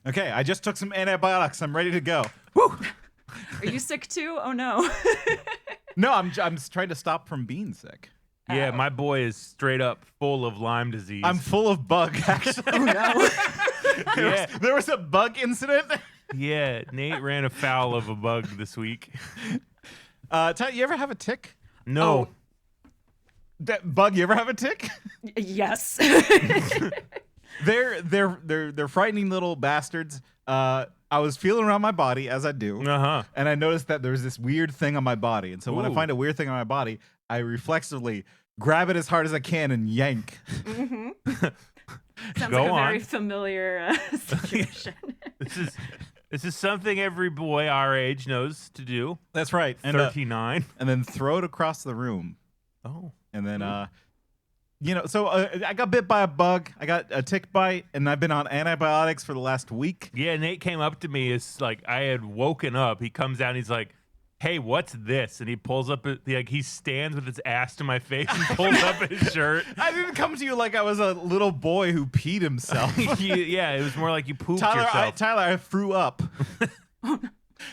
Okay, I just took some antibiotics. I'm ready to go. Woo! Are you sick too? Oh no. No, I'm trying to stop from being sick. Yeah, my boy is straight up full of Lyme disease. I'm full of bug, actually. Oh no. There was a bug incident. Yeah, Nate ran afoul of a bug this week. Ty, you ever have a tick? No. Bug, you ever have a tick? Yes. They're frightening little bastards. I was feeling around my body, as I do, and I noticed that there's this weird thing on my body. And so when I find a weird thing on my body, I reflexively grab it as hard as I can and yank. Mm-hmm. Sounds Go like a on. very familiar situation. This is something every boy our age knows to do. That's right. And, 39. and then throw it across the room. Oh. And then, so I got bit by a bug. I got a tick bite, and I've been on antibiotics for the last week. Yeah, Nate came up to me. It's like I had woken up. He comes out and he's like, "Hey, what's this?" And he pulls up, he stands with his ass to my face and pulls up his shirt. I didn't come to you like I was a little boy who peed himself. Yeah, it was more like you pooped yourself. Tyler, I threw up.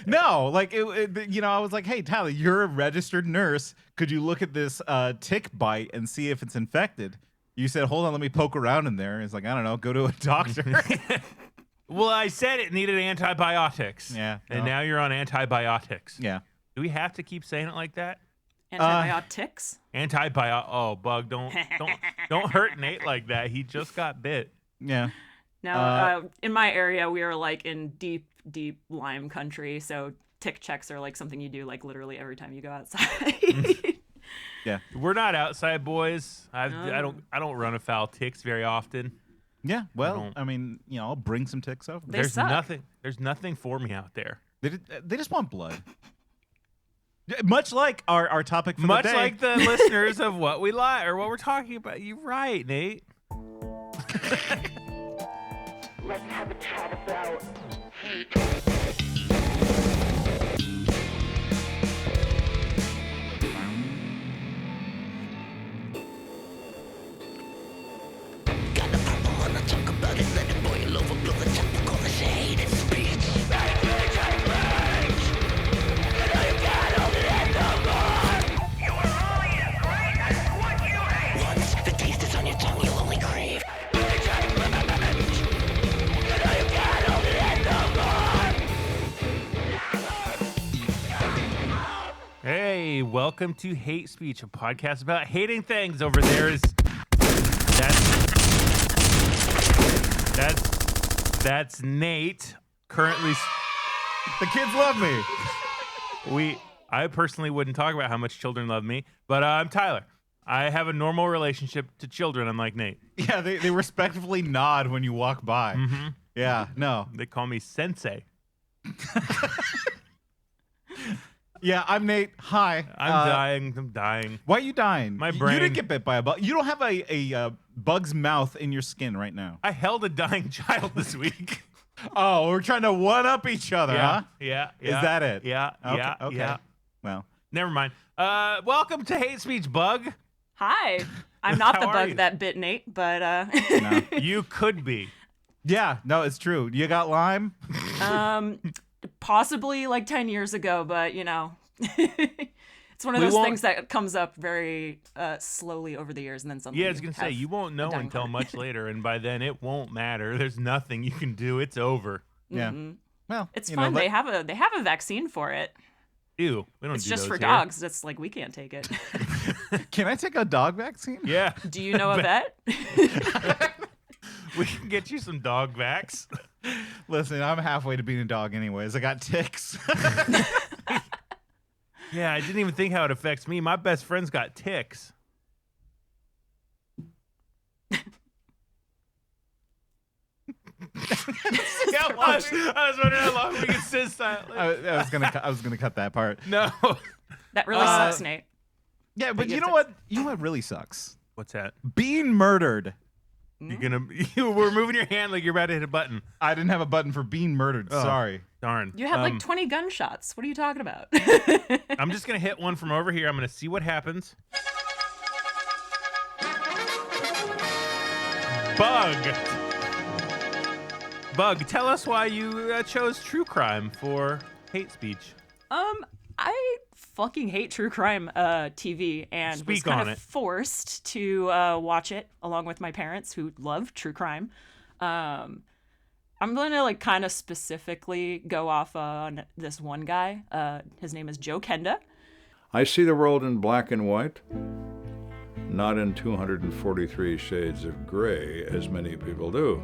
No, like I was like, "Hey, Tyler, you're a registered nurse. Could you look at this tick bite and see if it's infected?" You said, "Hold on, let me poke around in there." It's like, I don't know, go to a doctor. Well, I said it needed antibiotics. Yeah, and now you're on antibiotics. Yeah. Do we have to keep saying it like that? Antibiotics? Oh, Bug, don't hurt Nate like that. He just got bit. Yeah. No, in my area, we are like in deep Lyme country, so tick checks are like something you do like literally every time you go outside. Yeah. We're not outside boys. I don't run afoul ticks very often. Yeah. Well, I mean, I'll bring some ticks over. There's nothing. There's nothing for me out there. They just want blood. Much like our topic for Much the day. like the listeners of what we lie or what we're talking about. You're right, Nate. Let's have a chat about hate. Got the purple, wanna talk about it. Let it boil over, blow the top, call this hate and speech. Once the taste is on your tongue, you'll only crave. Hey, welcome to Hate Speech, a podcast about hating things. Over there is that's Nate. Currently, the kids love me. I personally wouldn't talk about how much children love me, but I'm Tyler. I have a normal relationship to children, unlike Nate. Yeah, they respectfully nod when you walk by. Mm-hmm. Yeah, no. They call me Sensei. Yeah, I'm Nate. Hi. I'm dying. Why are you dying? My brain. You didn't get bit by a bug. You don't have a bug's mouth in your skin right now. I held a dying child this week. Oh, we're trying to one-up each other, huh? Yeah. Is that it? Yeah. Okay. Yeah. Well. Never mind. Welcome to Hate Speech, Bug. Hi. I'm not the How are bug you? that bit Nate, but No. You could be. Yeah, no, it's true. You got Lyme? possibly like 10 years ago, but it's one of those things that comes up very slowly over the years, and then something. Yeah, I was gonna say you won't know until much later, and by then it won't matter. There's nothing you can do. It's over. Yeah. Mm-hmm. Well, it's fun. They have a vaccine for it. Ew, we don't. It's do just those for here. dogs. It's like we can't take it. Can I take a dog vaccine? Yeah. Do you know a vet? We can get you some dog vax. Listen, I'm halfway to being a dog anyways. I got ticks. Yeah, I didn't even think how it affects me. My best friend's got ticks. I was wondering how long we could sit silently. I was gonna cut that part. No. That really sucks, Nate. Yeah, but you know what? You know what really sucks? What's that? Being murdered. You were moving your hand like you're about to hit a button. I didn't have a button for being murdered. Oh. Sorry. Darn. You had like 20 gunshots. What are you talking about? I'm just going to hit one from over here. I'm going to see what happens. Bug. Bug, tell us why you chose true crime for hate speech. I fucking hate true crime TV and was Speak kind on of it. forced to watch it along with my parents who love true crime. I'm going to like kind of specifically go off on this one guy. His name is Joe Kenda. I see the world in black and white, not in 243 shades of gray, as many people do.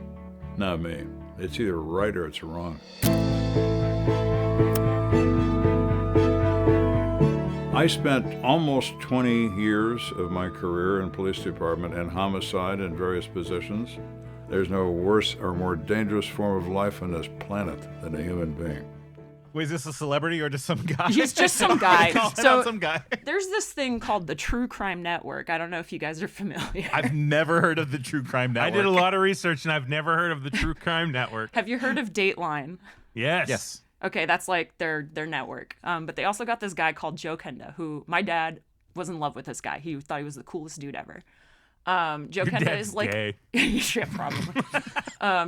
Not me. It's either right or it's wrong. I spent almost 20 years of my career in police department and homicide in various positions. There's no worse or more dangerous form of life on this planet than a human being. Wait, is this a celebrity or just some guy? He's just some guy. Calling So out some guy. there's this thing called the True Crime Network. I don't know if you guys are familiar. I've never heard of the True Crime Network. I did a lot of research and I've never heard of the True Crime Network. Have you heard of Dateline? Yes. Yes. Okay, that's like their network. But they also got this guy called Joe Kenda, who my dad was in love with. This guy, he thought he was the coolest dude ever. Joe Your Kenda dad's is like, gay. yeah, probably.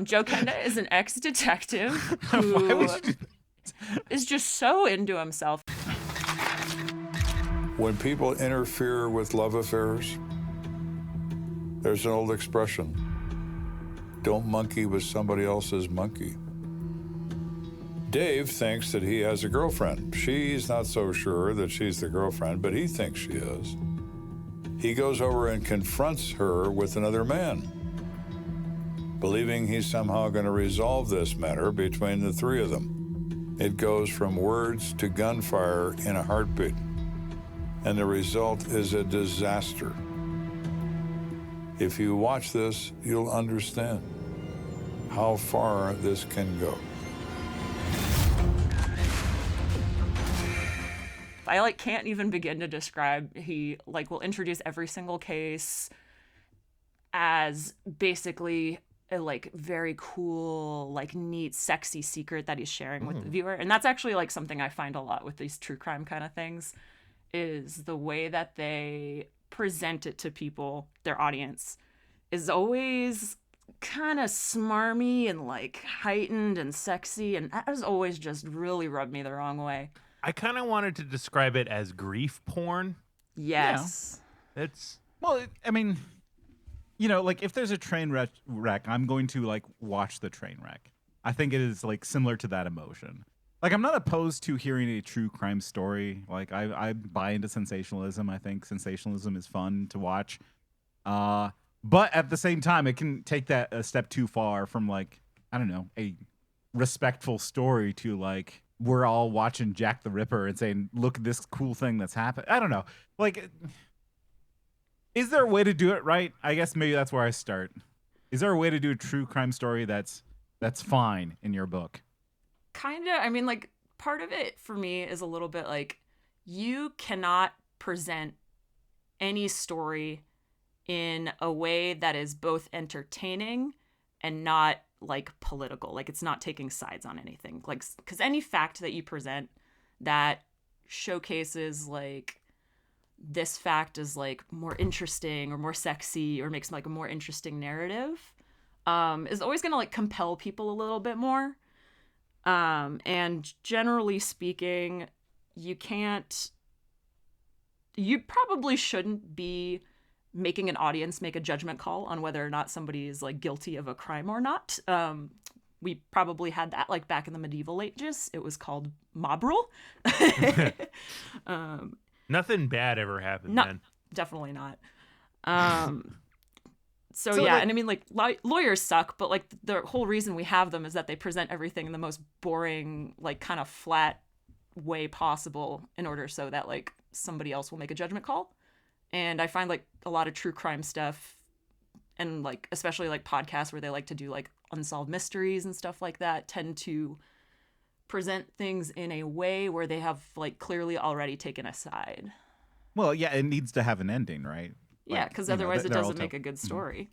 Joe Kenda is an ex-detective who is just so into himself. When people interfere with love affairs, there's an old expression, don't monkey with somebody else's monkey. Dave thinks that he has a girlfriend. She's not so sure that she's the girlfriend, but he thinks she is. He goes over and confronts her with another man, believing he's somehow going to resolve this matter between the three of them. It goes from words to gunfire in a heartbeat, and the result is a disaster. If you watch this, you'll understand how far this can go. I like can't even begin to describe. He like will introduce every single case as basically a like very cool, like neat, sexy secret that he's sharing with the viewer. And that's actually like something I find a lot with these true crime kind of things is the way that they present it to people, their audience, is always kind of smarmy and like heightened and sexy. And that has always just really rubbed me the wrong way. I kind of wanted to describe it as grief porn. Yes. It's Well, I mean, you know, like if there's a train wreck, I'm going to like watch the train wreck. I think it is like similar to that emotion. Like I'm not opposed to hearing a true crime story. Like I buy into sensationalism. I think sensationalism is fun to watch. But at the same time, it can take that a step too far from like, I don't know, a respectful story to like, we're all watching Jack the Ripper and saying, look at this cool thing that's happened. I don't know. Like, is there a way to do it right? I guess maybe that's where I start. Is there a way to do a true crime story that's fine in your book? Kind of. I mean, like, part of it for me is a little bit like, you cannot present any story in a way that is both entertaining and not like political, like it's not taking sides on anything, like because any fact that you present that showcases like this fact is like more interesting or more sexy or makes like a more interesting narrative is always going to like compel people a little bit more, and generally speaking you probably shouldn't be making an audience make a judgment call on whether or not somebody is like guilty of a crime or not. We probably had that like back in the medieval ages. It was called mob rule. nothing bad ever happened then. Definitely not. So So, yeah, like- and I mean like lawyers suck, but like the whole reason we have them is that they present everything in the most boring, like kind of flat way possible in order so that like somebody else will make a judgment call. And I find like a lot of true crime stuff and like especially like podcasts where they like to do like unsolved mysteries and stuff like that tend to present things in a way where they have like clearly already taken a side. Well, yeah, it needs to have an ending, right? Yeah, Like, because you know, otherwise it they're all doesn't make a good story.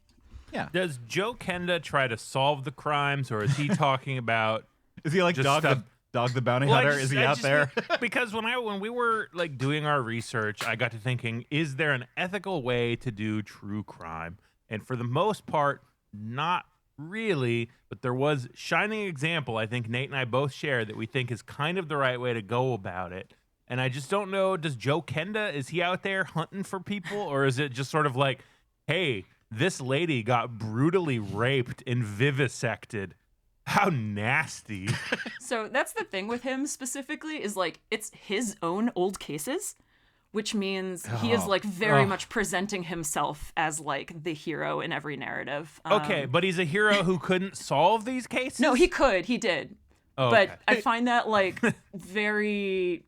Yeah. Does Joe Kenda try to solve the crimes, or is he talking about Is he like just Dog stuff? the Bounty Well, I Hunter? just- Is he I out just there? because when we were like doing our research, I got to thinking, is there an ethical way to do true crime? And for the most part, not really, but there was shining example I think Nate and I both share that we think is kind of the right way to go about it. And I just don't know, does Joe Kenda, is he out there hunting for people? Or is it just sort of like, hey, this lady got brutally raped and vivisected. How nasty. So that's the thing with him specifically is like it's his own old cases, which means he is like very much presenting himself as like the hero in every narrative. Okay, but he's a hero who couldn't solve these cases? No, he could. He did. Oh, but okay. I find that like very...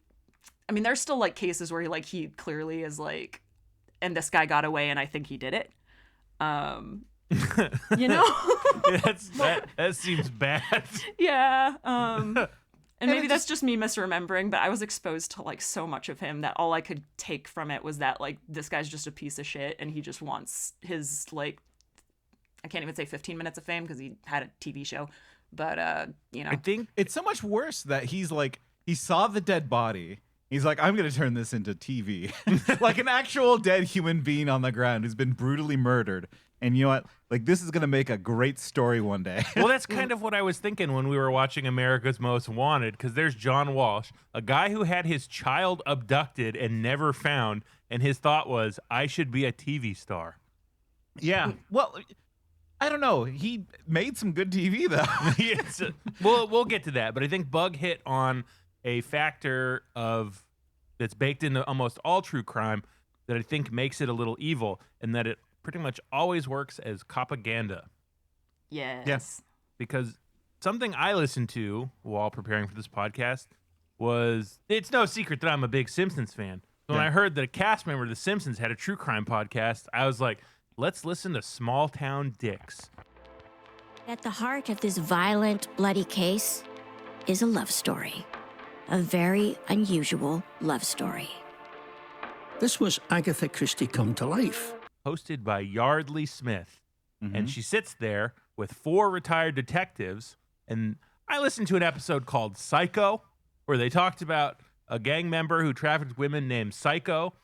I mean, there's still like cases where he clearly is like, and this guy got away and I think he did it. You know? that seems bad. Yeah. And maybe that's just me misremembering, but I was exposed to like so much of him that all I could take from it was that like this guy's just a piece of shit and he just wants his like, I can't even say 15 minutes of fame because he had a TV show, but you know. I think it's so much worse that he's like, he saw the dead body. He's like, I'm going to turn this into TV. Like an actual dead human being on the ground who's been brutally murdered. And you know what? Like, this is going to make a great story one day. Well, that's kind of what I was thinking when we were watching America's Most Wanted, because there's John Walsh, a guy who had his child abducted and never found, and his thought was, I should be a TV star. Yeah. Well, I don't know. He made some good TV, though. We'll get to that, but I think Bug hit on a factor of that's baked into almost all true crime that I think makes it a little evil, and that it pretty much always works as propaganda. Yes. Because something I listened to while preparing for this podcast was, it's no secret that I'm a big Simpsons fan. So when I heard that a cast member of The Simpsons had a true crime podcast, I was like, let's listen to Small Town Dicks. At the heart of this violent, bloody case is a love story. A very unusual love story. This was Agatha Christie come to life. Hosted by Yardley Smith. And she sits there with 4 retired detectives. And I listened to an episode called Psycho, where they talked about a gang member who trafficked women named Psycho.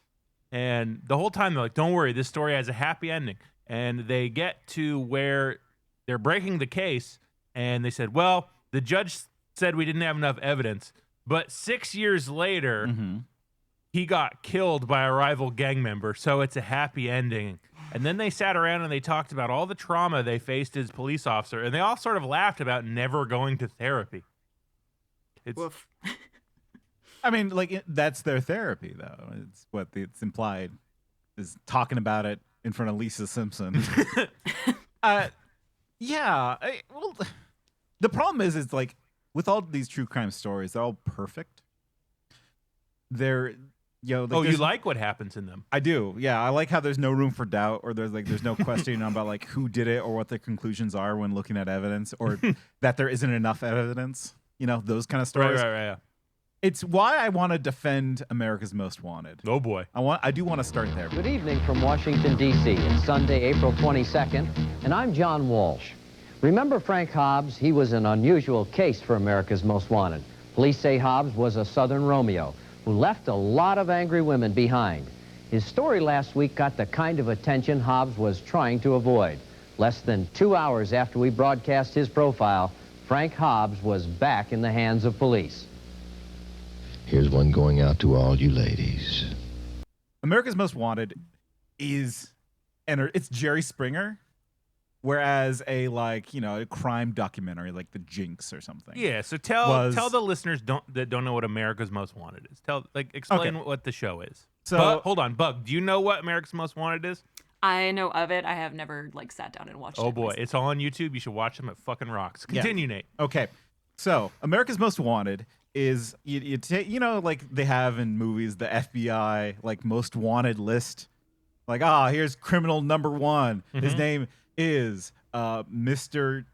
And the whole time they're like, don't worry, this story has a happy ending. And they get to where they're breaking the case. And they said, well, the judge said we didn't have enough evidence. But 6 years later, he got killed by a rival gang member, so it's a happy ending. And then they sat around and they talked about all the trauma they faced as police officer, and they all sort of laughed about never going to therapy. Woof. I mean, like, that's their therapy, though. It's what it's implied is talking about it in front of Lisa Simpson. Yeah. Well, the problem is, it's like, with all these true crime stories, they're all perfect. They're, like, you like what happens in them? I do. Yeah, I like how there's no room for doubt, or there's no question about like who did it or what the conclusions are when looking at evidence, or that there isn't enough evidence. Those kind of stories. Right. Yeah. It's why I want to defend America's Most Wanted. Oh boy. I do want to start there. Good evening from Washington, D.C. It's Sunday, April 22nd, and I'm John Walsh. Remember Frank Hobbs? He was an unusual case for America's Most Wanted. Police say Hobbs was a Southern Romeo who left a lot of angry women behind. His story last week got the kind of attention Hobbs was trying to avoid. Less than 2 hours after we broadcast his profile, Frank Hobbs was back in the hands of police. Here's one going out to all you ladies. America's Most Wanted is, it's Jerry Springer, whereas a crime documentary like The Jinx or something. Yeah, so tell the listeners that don't know what America's Most Wanted is. Explain what the show is. So hold on, Bug, do you know what America's Most Wanted is? I know of it. I have never sat down and watched it. Oh boy, it's all on YouTube. You should watch them. It fucking rocks. Continue, Nate. Okay, so America's Most Wanted is you take like they have in movies the FBI most wanted list, here's criminal number 1. His name is Mr.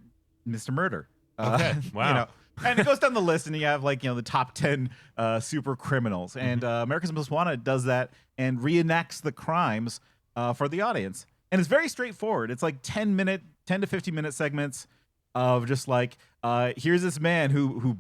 Murder. Okay, wow. And it goes down the list, and you have the top 10 super criminals, and America's Most Wanted does that and reenacts the crimes for the audience, and it's very straightforward. It's like 10 to 15 minute segments of just here's this man who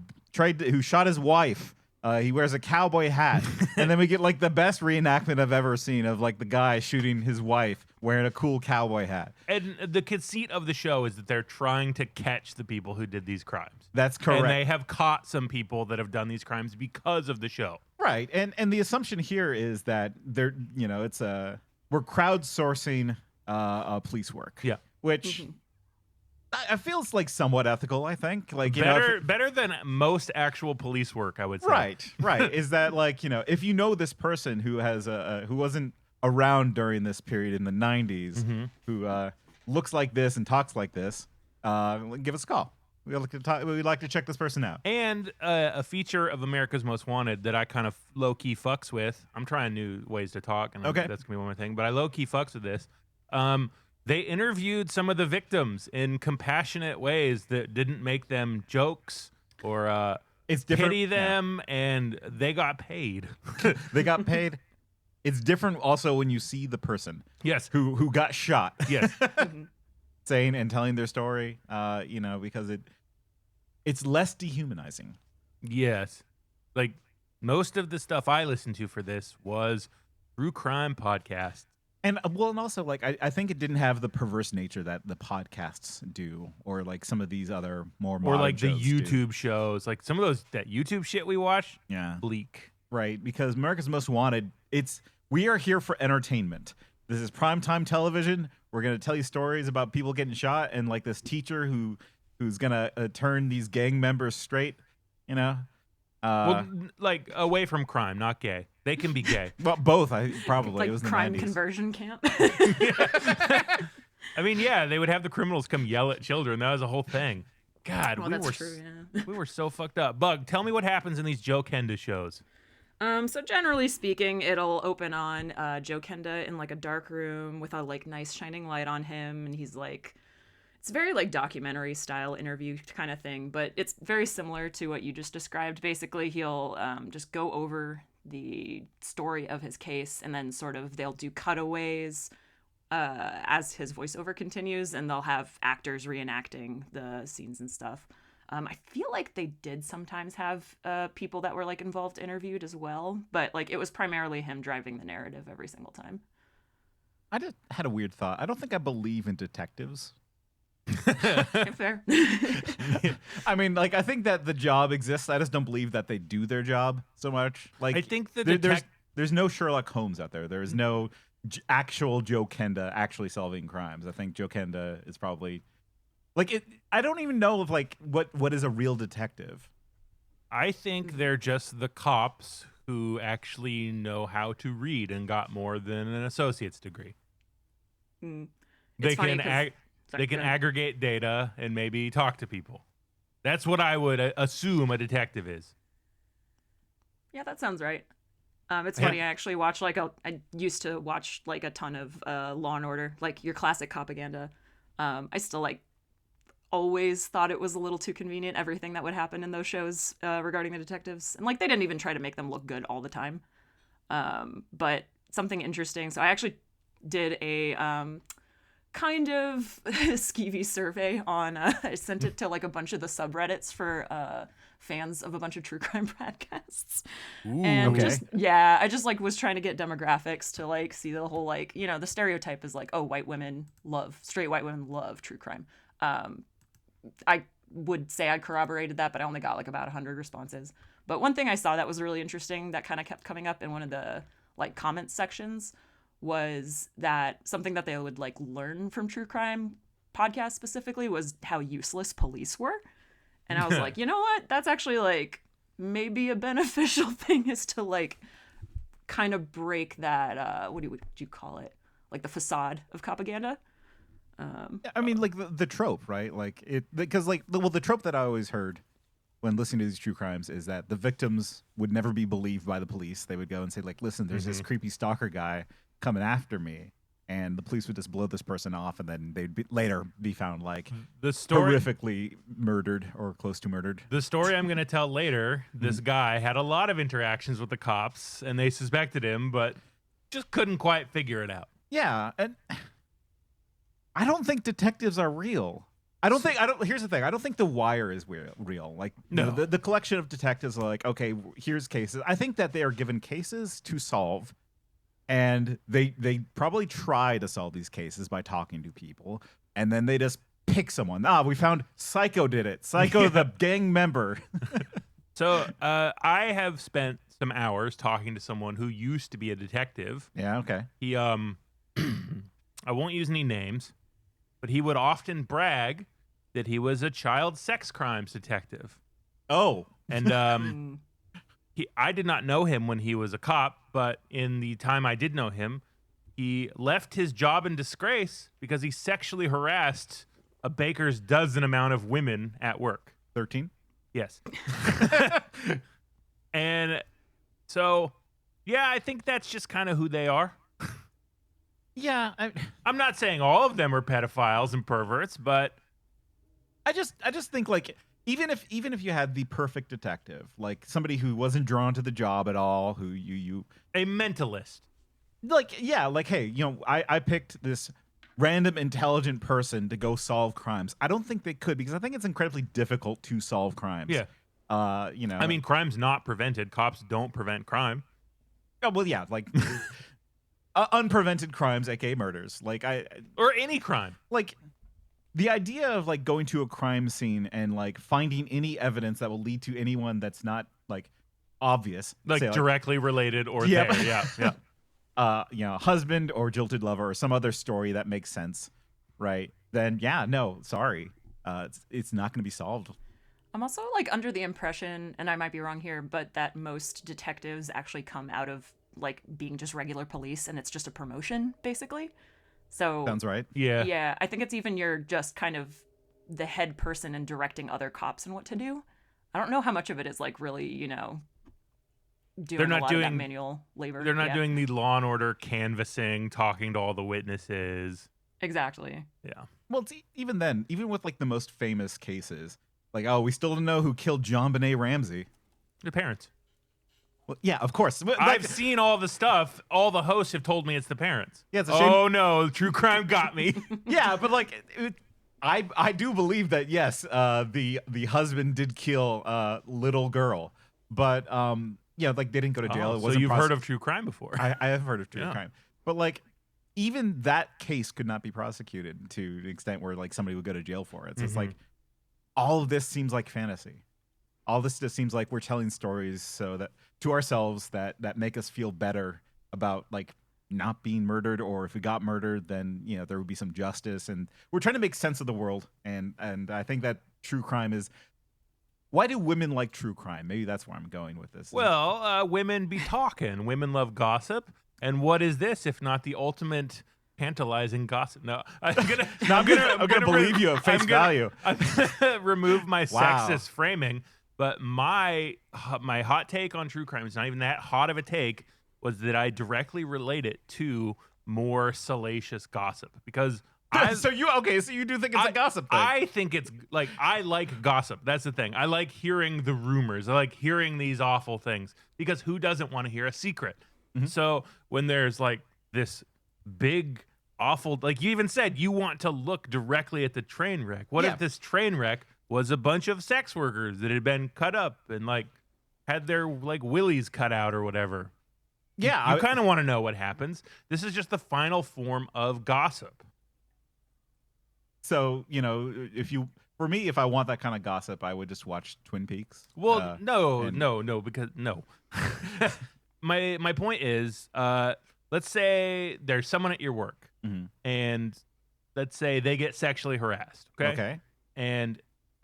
shot his wife He wears a cowboy hat, and then we get like the best reenactment I've ever seen of like the guy shooting his wife wearing a cool cowboy hat. And the conceit of the show is that they're trying to catch the people who did these crimes. That's correct. And they have caught some people that have done these crimes because of the show. Right. And the assumption here is that they're, we're crowdsourcing police work. Yeah. Which I feels like somewhat ethical, I think. Like, better than most actual police work, I would say. Right. Is that like, if you know this person who has who wasn't around during this period in the 90s, who looks like this and talks like this, give us a call. We'd like to check this person out. And a feature of America's Most Wanted that I kind of low-key fucks with. I'm trying new ways to talk, and that's going to be one more thing. But I low-key fucks with this. They interviewed some of the victims in compassionate ways that didn't make them jokes or pity them, and they got paid. They got paid. It's different also when you see the person. Yes. Who got shot. Yes. Saying and telling their story, because it's less dehumanizing. Yes. Like, most of the stuff I listened to for this was true crime podcasts. And also, like, I think it didn't have the perverse nature that the podcasts do, or like some of these other more modern or like the YouTube do. shows, like some of that YouTube shit we watch. Yeah, bleak. Right, because America's Most Wanted, we are here for entertainment. This is primetime television. We're gonna tell you stories about people getting shot, and like this teacher who's gonna turn these gang members straight. Well, like away from crime, not gay. They can be gay. Well, both. Probably like it was in crime the 90s. conversion camp. I mean, yeah, they would have the criminals come yell at children. That was a whole thing. God, that's true. Yeah. We were so fucked up. Bug, tell me what happens in these Joe Kenda shows. So generally speaking, it'll open on Joe Kenda in like a dark room with a like nice shining light on him, and he's like, it's very like documentary style interview kind of thing, but it's very similar to what you just described. Basically, he'll just go over the story of his case, and then sort of they'll do cutaways as his voiceover continues, and they'll have actors reenacting the scenes and stuff. I feel like they did sometimes have people that were like involved interviewed as well, but like it was primarily him driving the narrative every single time. I just had a weird thought. I don't think I believe in detectives. Fair. I mean, like, I think that the job exists. I just don't believe that they do their job so much. Like, I think that there's no Sherlock Holmes out there. There is no actual Joe Kenda actually solving crimes. I think Joe Kenda is probably like it. I don't even know if like what is a real detective. I think they're just the cops who actually know how to read and got more than an associate's degree. They can aggregate data and maybe talk to people. That's what I would assume a detective is. Yeah, that sounds right. It's funny. I actually watch I used to watch like a ton of Law and Order, like your classic propaganda. I still like always thought it was a little too convenient, everything that would happen in those shows regarding the detectives, and like they didn't even try to make them look good all the time. But something interesting. So I actually did a kind of skeevy survey on I sent it to like a bunch of the subreddits for fans of a bunch of true crime podcasts. Ooh, and okay. I just like was trying to get demographics to like see the whole like, the stereotype is like, oh, straight white women love true crime. I would say I corroborated that, but I only got like about 100 responses. But one thing I saw that was really interesting that kind of kept coming up in one of the like comments sections was that something that they would like learn from true crime podcasts specifically was how useless police were. And I was like, you know what? That's actually like maybe a beneficial thing is to like kind of break that, what would you call it? Like the facade of propaganda. I mean, like the trope, right? Like because like the trope that I always heard when listening to these true crimes is that the victims would never be believed by the police. They would go and say like, listen, there's this creepy stalker guy coming after me, and the police would just blow this person off, and then they'd later be found like horrifically murdered or close to murdered. The story I'm going to tell later, this guy had a lot of interactions with the cops, and they suspected him, but just couldn't quite figure it out. Yeah, and I don't think detectives are real. Here's the thing. I don't think The Wire is real. Like, No. the collection of detectives are like, okay, here's cases. I think that they are given cases to solve, and they probably try to solve these cases by talking to people, and then they just pick someone. We found Psycho did it. Psycho, the gang member. So I have spent some hours talking to someone who used to be a detective. Yeah. Okay. He I won't use any names, but he would often brag that he was a child sex crimes detective. Oh. And I did not know him when he was a cop, but in the time I did know him, he left his job in disgrace because he sexually harassed a baker's dozen amount of women at work. 13. Yes. And so, yeah, I think that's just kind of who they are. Yeah. I'm not saying all of them are pedophiles and perverts, but I just think, like, even if you had the perfect detective, like somebody who wasn't drawn to the job at all, who you a mentalist. like, yeah, like, hey, I picked this random intelligent person to go solve crimes. I don't think they could, because I think it's incredibly difficult to solve crimes. Yeah. I mean, crime's not prevented. Cops don't prevent crime. Oh, well, yeah, like unprevented crimes, aka murders. Like or any crime. Like the idea of like going to a crime scene and like finding any evidence that will lead to anyone that's not like obvious, Like say, directly related or Yeah. there. Yeah. Husband or jilted lover or some other story that makes sense, right? Then yeah, no, sorry, it's not going to be solved. I'm also like under the impression, and I might be wrong here, but that most detectives actually come out of like being just regular police, and it's just a promotion basically. So Sounds right. Yeah. Yeah, I think it's even you're just kind of the head person and directing other cops and what to do. I don't know how much of it is like really, doing a lot of that manual labor. They're not doing the Law and Order canvassing, talking to all the witnesses. Exactly. Yeah. Well, even then, even with like the most famous cases, like, oh, we still don't know who killed John Benet Ramsey. The parents. Well, yeah, of course. I've seen all the stuff. All the hosts have told me it's the parents. Yeah, it's a shame. Oh no, true crime got me. Yeah, but like, I do believe that yes, the husband did kill little girl, but like they didn't go to jail. It So wasn't you've heard of true crime before? I have heard of true crime, but like even that case could not be prosecuted to the extent where like somebody would go to jail for it. So it's like all of this seems like fantasy. All this just seems like we're telling stories so that to ourselves that make us feel better about like not being murdered, or if we got murdered, then there would be some justice, and we're trying to make sense of the world. And I think that true crime is. Why do women like true crime? Maybe that's where I'm going with this. Well, women be talking. Women love gossip. And what is this if not the ultimate tantalizing gossip? No, I'm gonna believe you at face value. I'm gonna remove my Wow. sexist framing. But my hot take on true crime is not even that hot of a take. Was that I directly relate it to more salacious gossip, because so you do think it's a gossip thing? I think it's like, I like gossip. That's the thing. I like hearing the rumors. I like hearing these awful things, because who doesn't want to hear a secret? So when there's like this big awful, like you even said, you want to look directly at the train wreck. What if this train wreck was a bunch of sex workers that had been cut up and like had their like willies cut out or whatever? Yeah, you kind of want to know what happens. This is just the final form of gossip. So, for me, if I want that kind of gossip, I would just watch Twin Peaks. Well, no, because no. My point is, let's say there's someone at your work, and let's say they get sexually harassed. Okay. And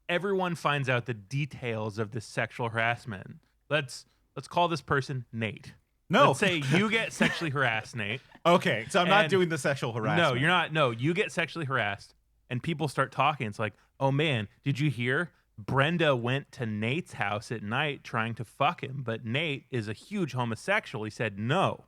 everyone finds out the details of this sexual harassment. Let's call this person Nate. No. Let's say you get sexually harassed, Nate. Okay, so I'm not doing the sexual harassment. No, you're not. No, you get sexually harassed, and people start talking. It's like, oh man, did you hear? Brenda went to Nate's house at night trying to fuck him, but Nate is a huge homosexual. He said no.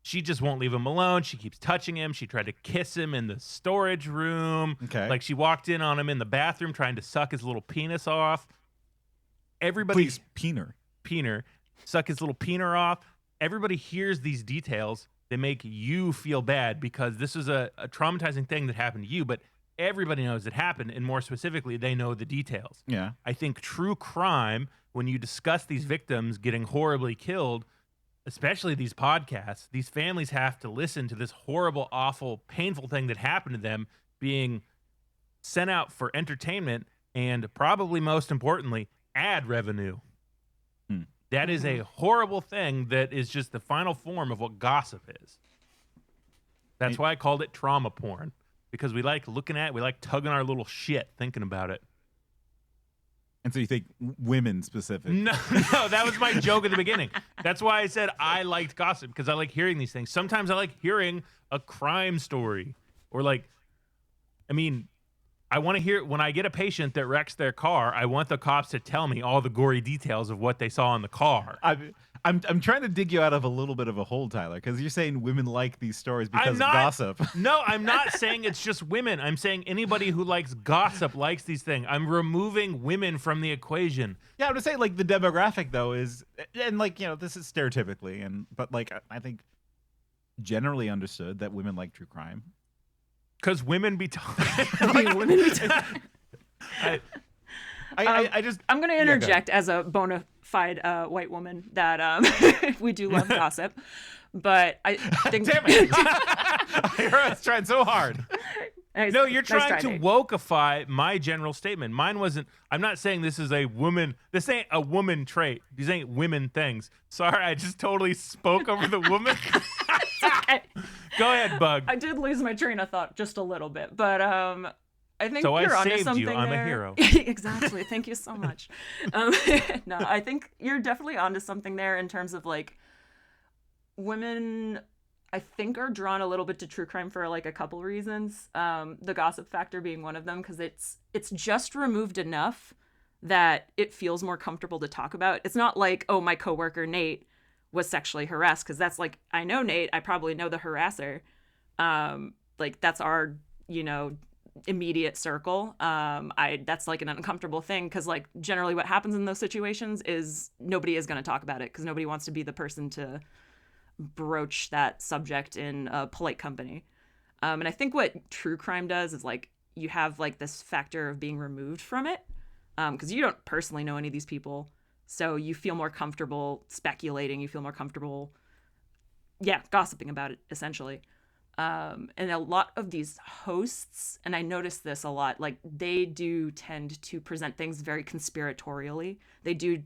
She just won't leave him alone. She keeps touching him. She tried to kiss him in the storage room. Okay. Like she walked in on him in the bathroom trying to suck his little penis off. Everybody, Please, peener. Suck his little peener off. Everybody hears these details. They make you feel bad because this is a traumatizing thing that happened to you, but everybody knows it happened, and more specifically, they know the details. Yeah. I think true crime, when you discuss these victims getting horribly killed, especially these podcasts, these families have to listen to this horrible, awful, painful thing that happened to them being sent out for entertainment and probably most importantly, ad revenue. That is a horrible thing that is just the final form of what gossip is. That's why I called it trauma porn, because we like looking at it, we like tugging our little shit thinking about it. And so you think women specific? No, that was my joke at the beginning. That's why I said I liked gossip, because I like hearing these things. Sometimes I like hearing a crime story, or like, I mean, I want to hear when I get a patient that wrecks their car, I want the cops to tell me all the gory details of what they saw in the car. I'm trying to dig you out of a little bit of a hole, Tyler, because you're saying women like these stories because of gossip. No, I'm not saying it's just women. I'm saying anybody who likes gossip likes these things. I'm removing women from the equation. Yeah, I'm just saying, like, the demographic though is, and like, you know, this is stereotypically, but like I think generally understood that women like true crime. Because women be talking. Women be talking. I just I'm going to interject as a bona fide white woman that we do love gossip, but I think damn it, I was trying so hard. No, you're trying to wokeify my general statement. Mine wasn't. I'm not saying this is a woman. This ain't a woman trait. These ain't women things. Sorry, I just totally spoke over the woman. Okay. Go ahead, Bug. I did lose my train of thought just a little bit, but I think so you're I onto saved something you. I'm there. a hero. Exactly. Thank you so much. No, I think you're definitely onto something there in terms of like women. I think are drawn a little bit to true crime for like a couple reasons. The gossip factor being one of them, because it's just removed enough that it feels more comfortable to talk about. It's not like, oh, my coworker Nate was sexually harassed, because that's like, I know Nate, I probably know the harasser. Like that's our, immediate circle. That's like an uncomfortable thing, because like generally what happens in those situations is nobody is going to talk about it, because nobody wants to be the person to broach that subject in a polite company. And I think what true crime does is like you have like this factor of being removed from it, because you don't personally know any of these people, so you feel more comfortable speculating, you feel more comfortable gossiping about it essentially. And a lot of these hosts, and I noticed this a lot, like they do tend to present things very conspiratorially. They do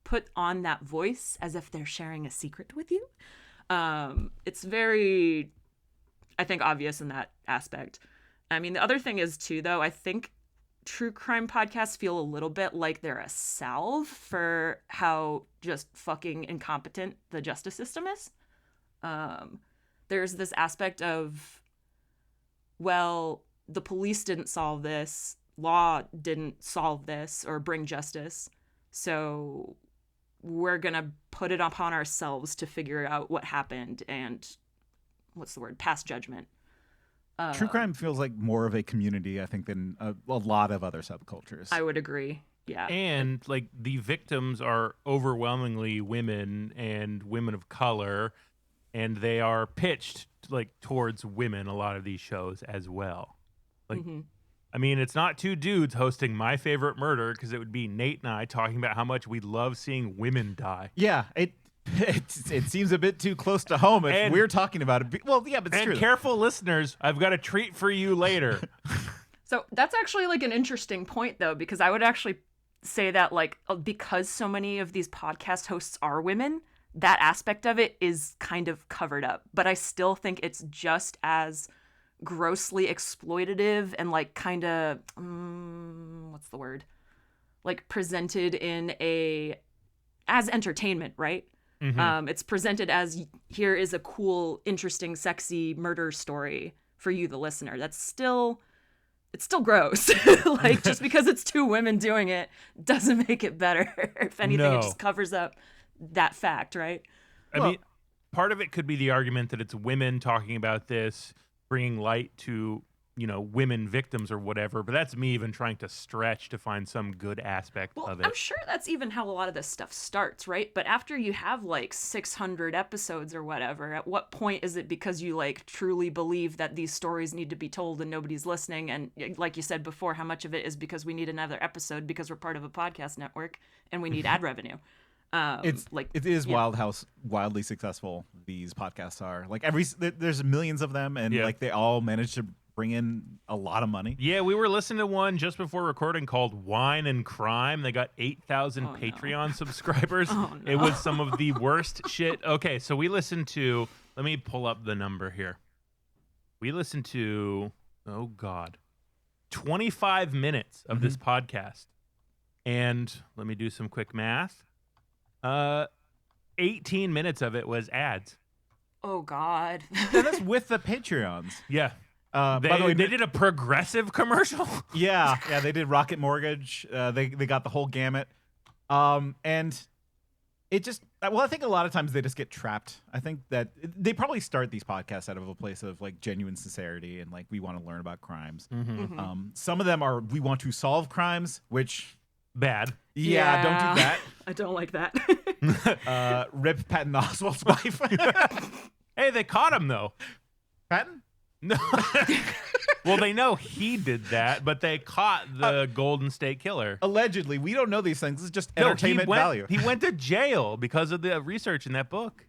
put on that voice as if they're sharing a secret with you. It's very, I think, obvious in that aspect. I mean, the other thing is too, though, I think true crime podcasts feel a little bit like they're a salve for how just fucking incompetent the justice system is. There's this aspect of, well, the police didn't solve this, law didn't solve this or bring justice, so we're going to put it upon ourselves to figure out what happened and, pass judgment. True crime feels like more of a community, I think, than a lot of other subcultures. I would agree. Yeah. And like the victims are overwhelmingly women and women of color, and they are pitched like towards women, a lot of these shows as well. Like, I mean, it's not two dudes hosting My Favorite Murder, because it would be Nate and I talking about how much we love seeing women die. Yeah, it seems a bit too close to home if we're talking about it. Well, yeah, but it's true. And careful listeners, I've got a treat for you later. So that's actually like an interesting point, though, because I would actually say that like because so many of these podcast hosts are women, that aspect of it is kind of covered up. But I still think it's just as grossly exploitative and like kind of, like presented in as entertainment, right? It's presented as, here is a cool, interesting, sexy murder story for you, the listener. It's still gross. Like, just because it's two women doing it doesn't make it better. If anything, it just covers up that fact, right? I mean, part of it could be the argument that it's women talking about this, bringing light to women victims or whatever, but that's me even trying to stretch to find some good aspect of it. I'm sure that's even how a lot of this stuff starts, right? But after you have like 600 episodes or whatever, at what point is it because you like truly believe that these stories need to be told and nobody's listening? And like you said before, how much of it is because we need another episode because we're part of a podcast network and we need ad revenue? It is wild how wildly successful these podcasts are. Like there's millions of them, and like they all manage to bring in a lot of money. Yeah, we were listening to one just before recording called Wine and Crime. They got 8,000 Patreon subscribers. It was some of the worst shit. Okay, so we listened to, let me pull up the number here. We listened to, 25 minutes of this podcast. And let me do some quick math. 18 minutes of it was ads. Oh, God. That's with the Patreons. Yeah. By the way, they did a progressive commercial. Yeah, they did Rocket Mortgage. They got the whole gamut, and it just I think a lot of times they just get trapped. I think that they probably start these podcasts out of a place of like genuine sincerity and like we want to learn about crimes. Some of them are we want to solve crimes, which bad. Yeah, don't do that. I don't like that. Rip Patton Oswalt's wife. Hey, they caught him though. Patton? No. Well, they know he did that, but they caught the Golden State Killer. Allegedly. We don't know these things. This is just entertainment value. He went to jail because of the resorch in that book.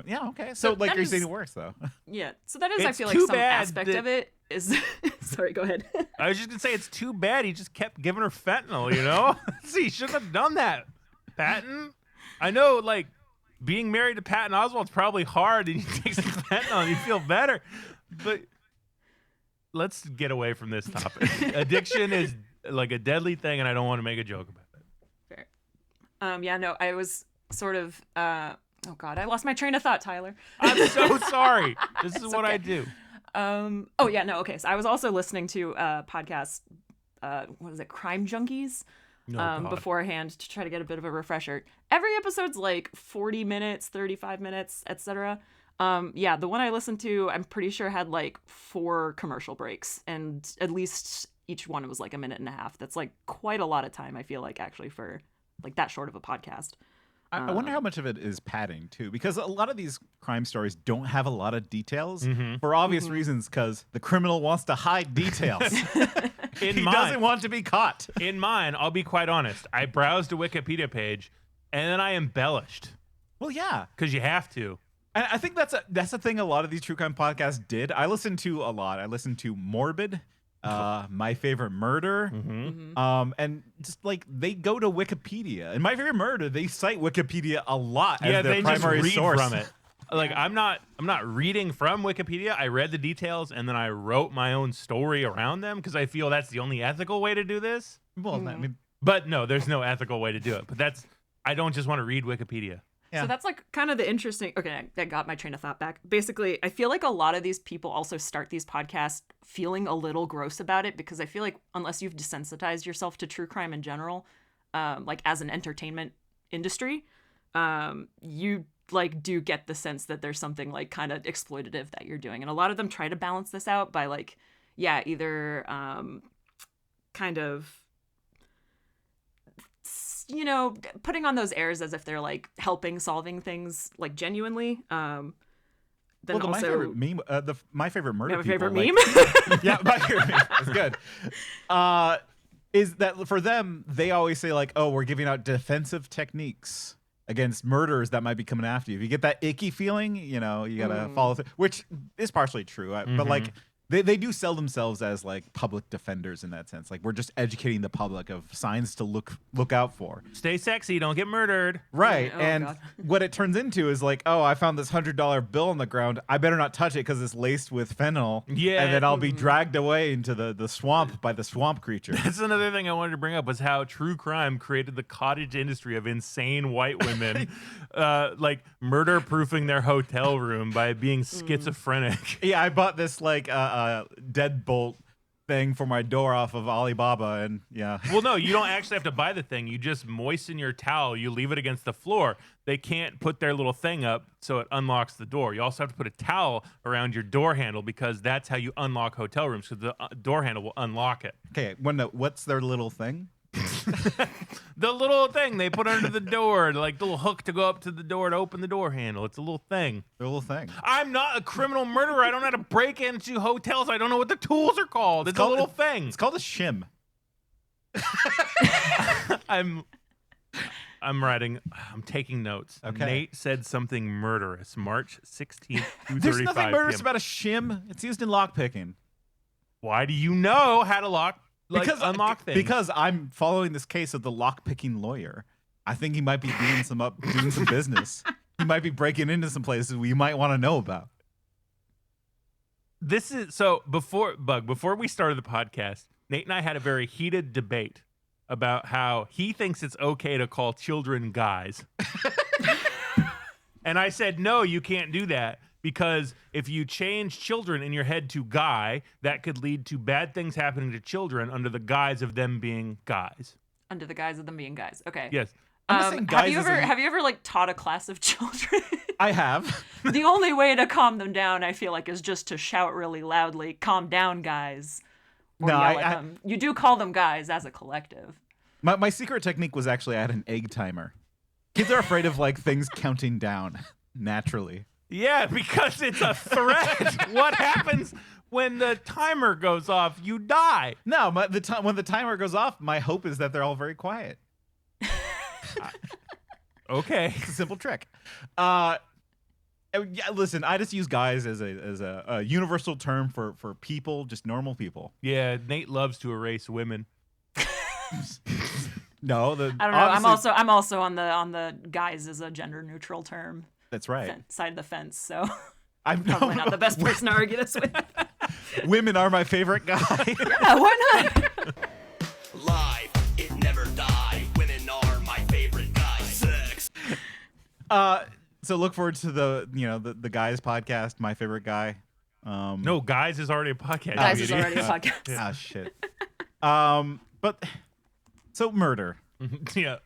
Yeah, okay. So like you're saying it works, though. Yeah. So that is, I feel like, some aspect of it is... Sorry, go ahead. I was just going to say, it's too bad he just kept giving her fentanyl, you know? See, he shouldn't have done that, Patton. I know, like, being married to Patton Oswalt's probably hard, and you take some fentanyl and you feel better. But let's get away from this topic. Addiction is like a deadly thing, and I don't want to make a joke about it. Fair. Yeah, no, I was sort of... oh, God, I lost my train of thought, Tyler. I'm so sorry. This is what I do. Oh, yeah, no, okay. So I was also listening to a podcast, what is it, Crime Junkies? Beforehand to try to get a bit of a refresher. Every episode's like 40 minutes, 35 minutes, etc. Yeah, the one I listened to, I'm pretty sure had like 4 commercial breaks, and at least each one was like a minute and a half. That's like quite a lot of time, I feel like, actually, for like that short of a podcast. I wonder how much of it is padding too, because a lot of these crime stories don't have a lot of details for obvious reasons, because the criminal wants to hide details. He doesn't want to be caught. In mine, I'll be quite honest. I browsed a Wikipedia page and then I embellished. Well, yeah, because you have to. And I think that's the thing a lot of these true crime podcasts did. I listened to a lot. I listened to Morbid, My Favorite Murder, and just like they go to Wikipedia. And My Favorite Murder, they cite Wikipedia a lot as their primary just read source from it. Like I'm not reading from Wikipedia. I read the details and then I wrote my own story around them because I feel that's the only ethical way to do this. Well, I mean, but no, there's no ethical way to do it. But I don't just want to read Wikipedia. Yeah. So that's like kind of the interesting... Okay, that got my train of thought back. Basically, I feel like a lot of these people also start these podcasts feeling a little gross about it, because I feel like unless you've desensitized yourself to true crime in general, like as an entertainment industry, you like do get the sense that there's something like kind of exploitative that you're doing. And a lot of them try to balance this out by like, yeah, either kind of... putting on those airs as if they're like solving things like genuinely. Then also, my favorite meme, My Favorite Murder. My favorite people, meme. Yeah, my favorite meme. It's good. Is that for them? They always say like, "Oh, we're giving out defensive techniques against murderers that might be coming after you." If you get that icky feeling, you gotta follow through, which is partially true. But like, they do sell themselves as like public defenders in that sense. Like, we're just educating the public of signs to look out for. Stay sexy, don't get murdered. Right. Oh, and God. What it turns into is like, oh, I found this $100 bill on the ground. I better not touch it because it's laced with fentanyl. Yeah. And then I'll be dragged away into the swamp by the swamp creature. That's another thing I wanted to bring up, was how true crime created the cottage industry of insane white women, like murder-proofing their hotel room by being schizophrenic. Yeah, I bought this like deadbolt thing for my door off of Alibaba, and yeah. Well, no, you don't actually have to buy the thing. You just moisten your towel. You leave it against the floor. They can't put their little thing up so it unlocks the door. You also have to put a towel around your door handle because that's how you unlock hotel rooms, because the door handle will unlock it. Okay, what's their little thing? The little thing they put under the door, like the little hook to go up to the door to open the door handle. It's a little thing. Their little thing. I'm not a criminal murderer. I don't know how to break into hotels. I don't know what the tools are called. It's a little thing. It's called a shim. I'm taking notes. Okay. Nate said something murderous. March 16th, 2:35 There's nothing murderous PM. about a shim. It's used in lockpicking. Why do you know how to unlock things? Because I'm following this case of the lockpicking lawyer. I think he might be doing some business. He might be breaking into some places we might want to know about. This is so before we started the podcast, Nate and I had a very heated debate about how he thinks it's okay to call children guys. And I said, no, you can't do that, because if you change children in your head to guy, that could lead to bad things happening to children under the guise of them being guys. Under the guise of them being guys. Okay. Yes. I'm saying guys have you ever like taught a class of children? I have. The only way to calm them down, I feel like, is just to shout really loudly, "Calm down, guys." Or No, yell at them. You do call them guys as a collective. My secret technique was actually I had an egg timer. Kids are afraid of like things counting down naturally. Yeah, because it's a threat. What happens when the timer goes off? You die. No, when the timer goes off, my hope is that they're all very quiet. Okay. It's a simple trick. Yeah, listen, I just use guys as a universal term for people, just normal people. Yeah, Nate loves to erase women. No, I don't know. I'm also on the guys as a gender neutral term. That's right. Side of the fence. So I'm probably not the best person to argue this with. Women are my favorite guy. Yeah, why not? Live, it never die. Women are my favorite guy. Sex. So look forward to the guys podcast, my favorite guy. No, Guys is already a podcast. Guys is already a podcast. Ah, shit. But so murder. Yeah.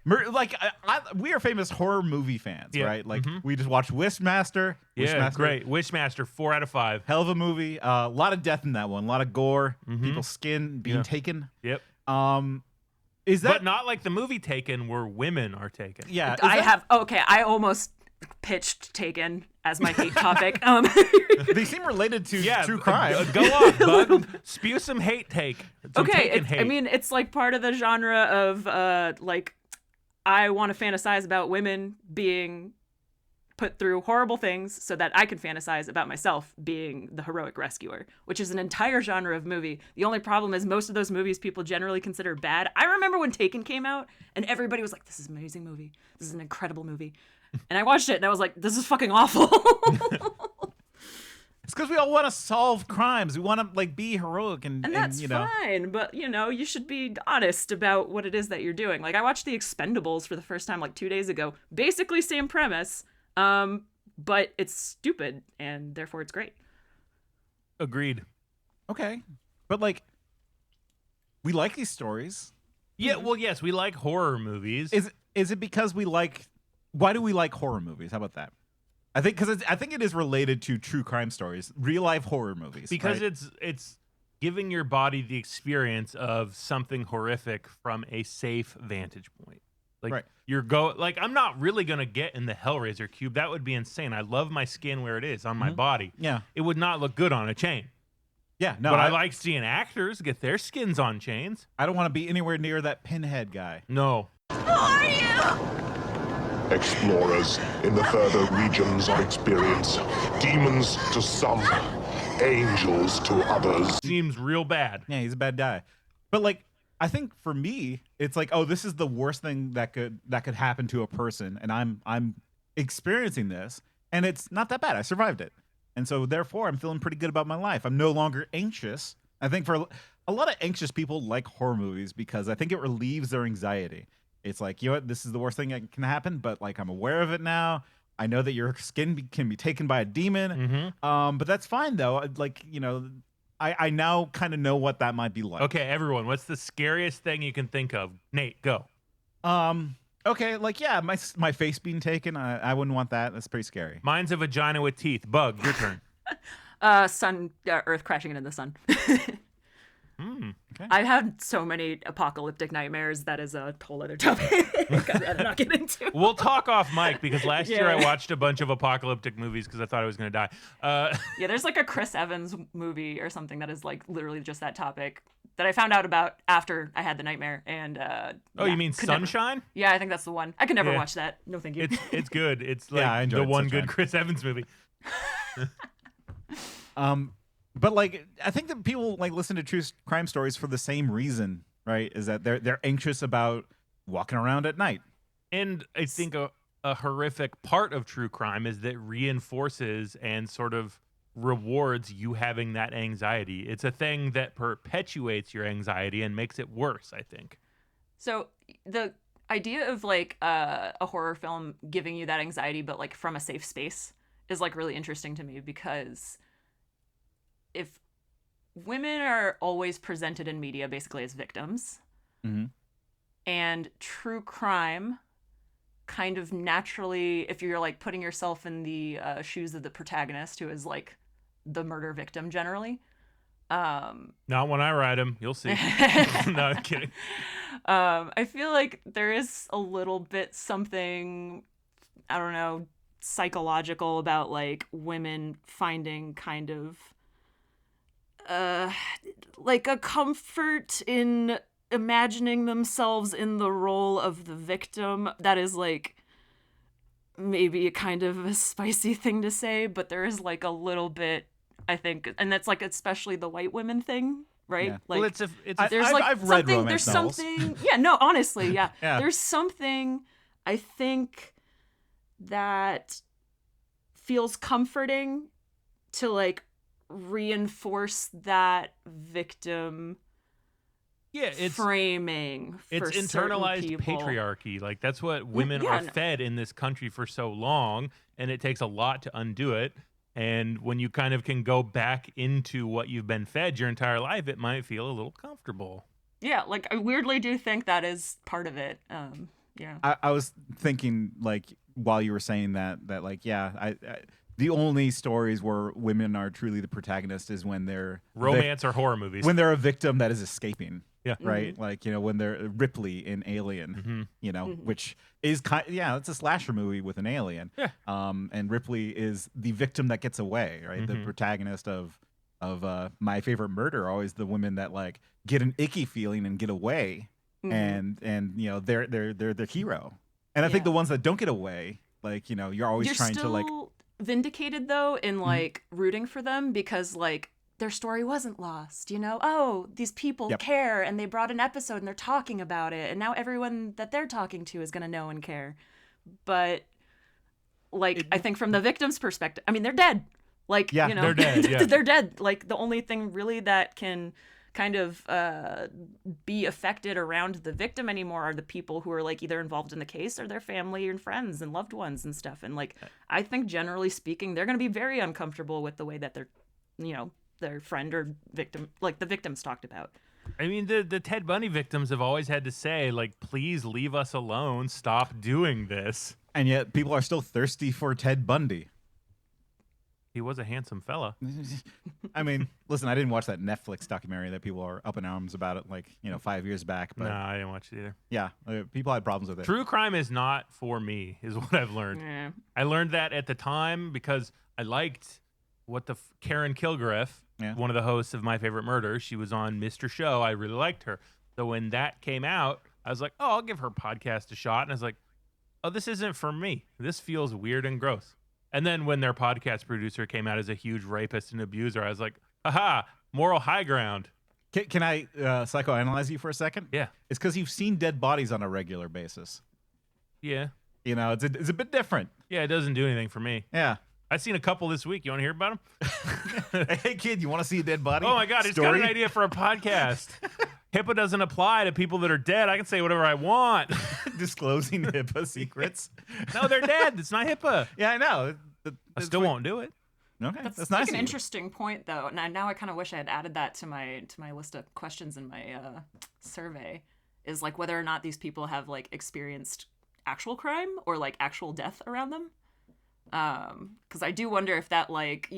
We are famous horror movie fans, Yeah. right? Like we just watched Wishmaster. Yeah, great. Wishmaster, 4 out of 5. Hell of a movie. A lot of death in that one. A lot of gore. People's skin being taken. Yep. Is that But not like the movie Taken, where women are taken. Yeah. I almost pitched Taken as my hate topic. They seem related to true crime. Go off, bud. Spew some hate take. Okay, I mean, it's like part of the genre of like, I want to fantasize about women being put through horrible things so that I can fantasize about myself being the heroic rescuer, which is an entire genre of movie. The only problem is most of those movies people generally consider bad. I remember when Taken came out and everybody was like, this is an amazing movie. This is an incredible movie. And I watched it and I was like, this is fucking awful. It's because we all want to solve crimes. We want to like be heroic and that's you know. fine, but you should be honest about what it is that you're doing. Like I watched The Expendables for the first time like 2 days ago. Basically same premise, but it's stupid and therefore it's great. Agreed. Okay, but like, we like these stories. Yeah. Well, yes, we like horror movies. Is it because we like? Why do we like horror movies? How about that? I think it is related to true crime stories, real life horror movies. Because right? it's giving your body the experience of something horrific from a safe vantage point. Like I'm not really gonna get in the Hellraiser cube. That would be insane. I love my skin where it is on my body. Yeah, it would not look good on a chain. Yeah, no. But I like seeing actors get their skins on chains. I don't want to be anywhere near that Pinhead guy. No. Who are you? Explorers in the further regions of experience. Demons to some, angels to others. Seems real bad. Yeah, he's a bad guy. But like, I think for me, it's like, oh, this is the worst thing that could happen to a person, and I'm experiencing this, and it's not that bad. I survived it, and so therefore I'm feeling pretty good about my life. I'm no longer anxious. I think for a lot of anxious people like horror movies because I think it relieves their anxiety. It's like, you know what, this is the worst thing that can happen, but like I'm aware of it now. I know that your skin can be taken by a demon. But that's fine though. Like, I now kind of know what that might be like. Okay, everyone, what's the scariest thing you can think of? Nate, go. Okay, like, yeah, my face being taken, I wouldn't want that. That's pretty scary. Mine's a vagina with teeth. Bug, your turn. Earth crashing into the sun. Okay. I've had so many apocalyptic nightmares. That is a whole other topic I'd rather not get into. We'll talk off mic because last year I watched a bunch of apocalyptic movies because I thought I was going to die. Yeah, there's like a Chris Evans movie or something that is like literally just that topic that I found out about after I had the nightmare. And you mean Sunshine? Yeah, I think that's the one. I could never watch that. No, thank you. It's good. It's like I enjoyed the one Sunshine. good Chris Evans movie. But like, I think that people like listen to true crime stories for the same reason, right? Is that they're anxious about walking around at night. And I think a horrific part of true crime is that reinforces and sort of rewards you having that anxiety. It's a thing that perpetuates your anxiety and makes it worse, I think. So the idea of like a horror film giving you that anxiety, but like from a safe space, is like really interesting to me, because if women are always presented in media basically as victims, and true crime kind of naturally, if you're like putting yourself in the shoes of the protagonist, who is like the murder victim generally. Not when I write them, you'll see. No, I'm kidding. I feel like there is a little bit something, I don't know, psychological about like women finding kind of like a comfort in imagining themselves in the role of the victim. That is like maybe a kind of a spicy thing to say, but there is like a little bit, I think, and that's like especially the white women thing, right? Yeah. Like, Well, it's there's like I've read something, romance there's novels. something, yeah, no, honestly, yeah. Yeah. There's something I think that feels comforting to like reinforce that victim it's framing. It's for certain internalized people. patriarchy. Like that's what women are fed in this country for so long, and it takes a lot to undo it. And when you kind of can go back into what you've been fed your entire life, it might feel a little comfortable. Yeah, like I weirdly do think that is part of it. Yeah. I was thinking, like, while you were saying that like, yeah, I the only stories where women are truly the protagonist is when they're Romance or horror movies. when they're a victim that is escaping. Yeah. Right. Like, you know, when they're Ripley in Alien, you know, which is it's a slasher movie with an alien. Yeah. And Ripley is the victim that gets away. Right. The protagonist of My Favorite Murder, always the women that like get an icky feeling and get away. And you know, they're the hero. And I think the ones that don't get away, like, you know, you're always trying to like vindicated though in like rooting for them, because like their story wasn't lost, you know? Oh, these people care, and they brought an episode and they're talking about it, and now everyone that they're talking to is going to know and care. But like I think from the victim's perspective, I mean, they're dead. Like, you know, they're dead. Yeah. they're dead. Like the only thing really that can kind of be affected around the victim anymore are the people who are like either involved in the case or their family and friends and loved ones and stuff. And like, I think generally speaking, they're going to be very uncomfortable with the way that they're, you know, their friend or victim, like the victims talked about. I mean, the Ted Bundy victims have always had to say, like, please leave us alone. Stop doing this. And yet people are still thirsty for Ted Bundy. He was a handsome fella. I mean, listen, I didn't watch that Netflix documentary that people are up in arms about it, like, you know, 5 years back. But No, I didn't watch it either. yeah, people had problems with it. True crime is not for me, is what I've learned. Yeah. I learned that at the time because I liked what Karen Kilgariff, one of the hosts of My Favorite Murder, she was on Mr. Show. I really liked her. So when that came out, I was like, oh, I'll give her podcast a shot. And I was like, oh, this isn't for me. This feels weird and gross. And then when their podcast producer came out as a huge rapist and abuser, I was like, aha, moral high ground. Can I psychoanalyze you for a second? Yeah. It's because you've seen dead bodies on a regular basis. Yeah. You know, it's a bit different. Yeah, it doesn't do anything for me. Yeah. I've seen a couple this week. You want to hear about them? Hey, kid, you want to see a dead body? Oh, my God. It's got an idea for a podcast. HIPAA doesn't apply to people that are dead. I can say whatever I want. Disclosing HIPAA secrets. No, they're dead. It's not HIPAA. Yeah, I know. I still won't do it. Okay, That's nice. like of an you. interesting point, though. Now I kind of wish I had added that to my list of questions in my survey. Is like whether or not these people have like experienced actual crime or like actual death around them. Because I do wonder if that like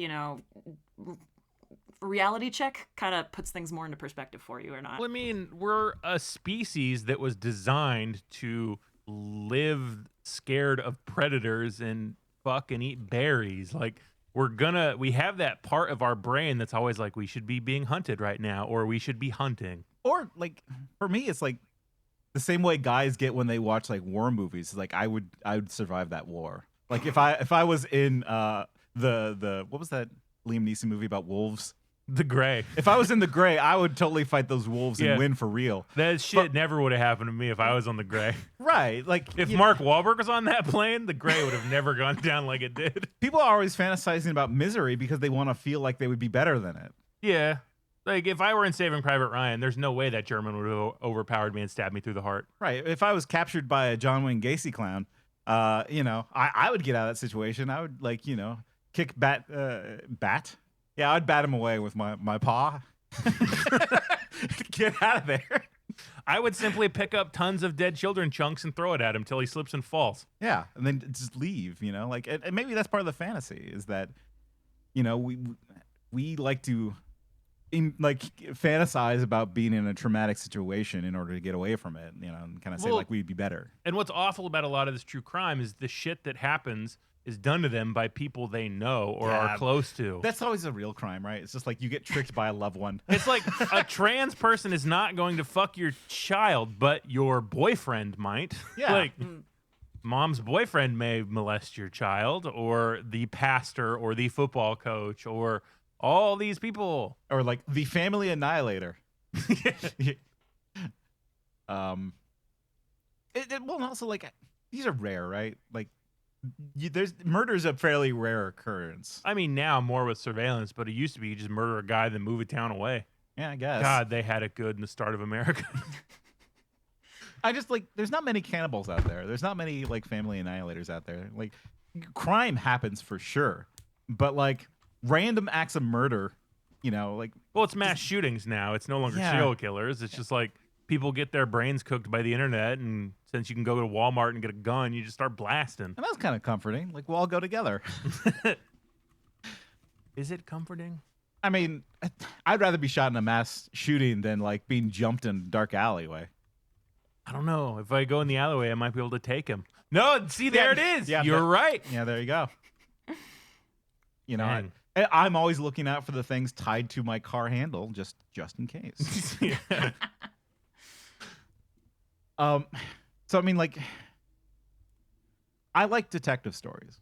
reality check kind of puts things more into perspective for you or not. Well, I mean, we're a species that was designed to live scared of predators and fuck and eat berries. Like, we have that part of our brain that's always like, we should be being hunted right now, or we should be hunting. Or like for me, it's like the same way guys get when they watch like war movies. Like I would survive that war. Like if I was in the what was that Liam Neeson movie about wolves? The Gray. If I was in the Gray, I would totally fight those wolves and win for real. That shit never would have happened to me if I was on the Gray. Right. Like if Mark Wahlberg was on that plane, the Gray would have never gone down like it did. People are always fantasizing about misery because they want to feel like they would be better than it. Yeah. Like if I were in Saving Private Ryan, there's no way that German would have overpowered me and stabbed me through the heart. Right. If I was captured by a John Wayne Gacy clown, I would get out of that situation. I would kick bat. Yeah, I'd bat him away with my paw. Get out of there. I would simply pick up tons of dead children chunks and throw it at him till he slips and falls. Yeah, and then just leave. Like, and maybe that's part of the fantasy is that, we like to, fantasize about being in a traumatic situation in order to get away from it. And kind of say like we'd be better. And what's awful about a lot of this true crime is the shit that happens is done to them by people they know or are close to. That's always a real crime, right? It's just like you get tricked by a loved one. It's like a trans person is not going to fuck your child, but your boyfriend might. Yeah. Like, mom's boyfriend may molest your child, or the pastor, or the football coach, or all these people. Or like the family annihilator. Well, also like these are rare, right? Like, murder's a fairly rare occurrence. I mean, now more with surveillance, but it used to be you just murder a guy, then move a town away. Yeah, I guess. God, they had it good in the start of America. I just there's not many cannibals out there. There's not many like family annihilators out there. Like, crime happens for sure, but like random acts of murder, well, it's mass shootings now. It's no longer serial killers. It's just like people get their brains cooked by the internet, and since you can go to Walmart and get a gun, you just start blasting. And that's kind of comforting. Like, we'll all go together. Is it comforting? I mean, I'd rather be shot in a mass shooting than like being jumped in a dark alleyway. I don't know. If I go in the alleyway, I might be able to take him. No, see, there it is. Yeah, you're right. Yeah, there you go. I'm always looking out for the things tied to my car handle, just in case. So I mean, like, I like detective stories.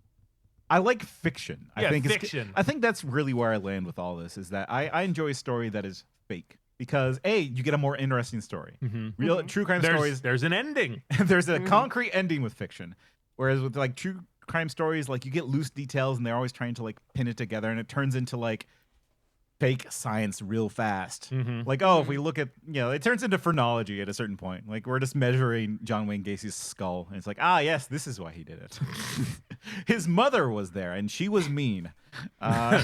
I like fiction. Yeah, I think fiction. I think that's really where I land with all this. Is that I enjoy a story that is fake because you get a more interesting story. Mm-hmm. Real true crime stories. There's an ending. There's a concrete ending with fiction, whereas with like true crime stories, like you get loose details and they're always trying to like pin it together, and it turns into like fake science real fast. Mm-hmm. Like, if we look at, it turns into phrenology at a certain point. Like, we're just measuring John Wayne Gacy's skull, and it's like, yes, this is why he did it. His mother was there, and she was mean. Yeah,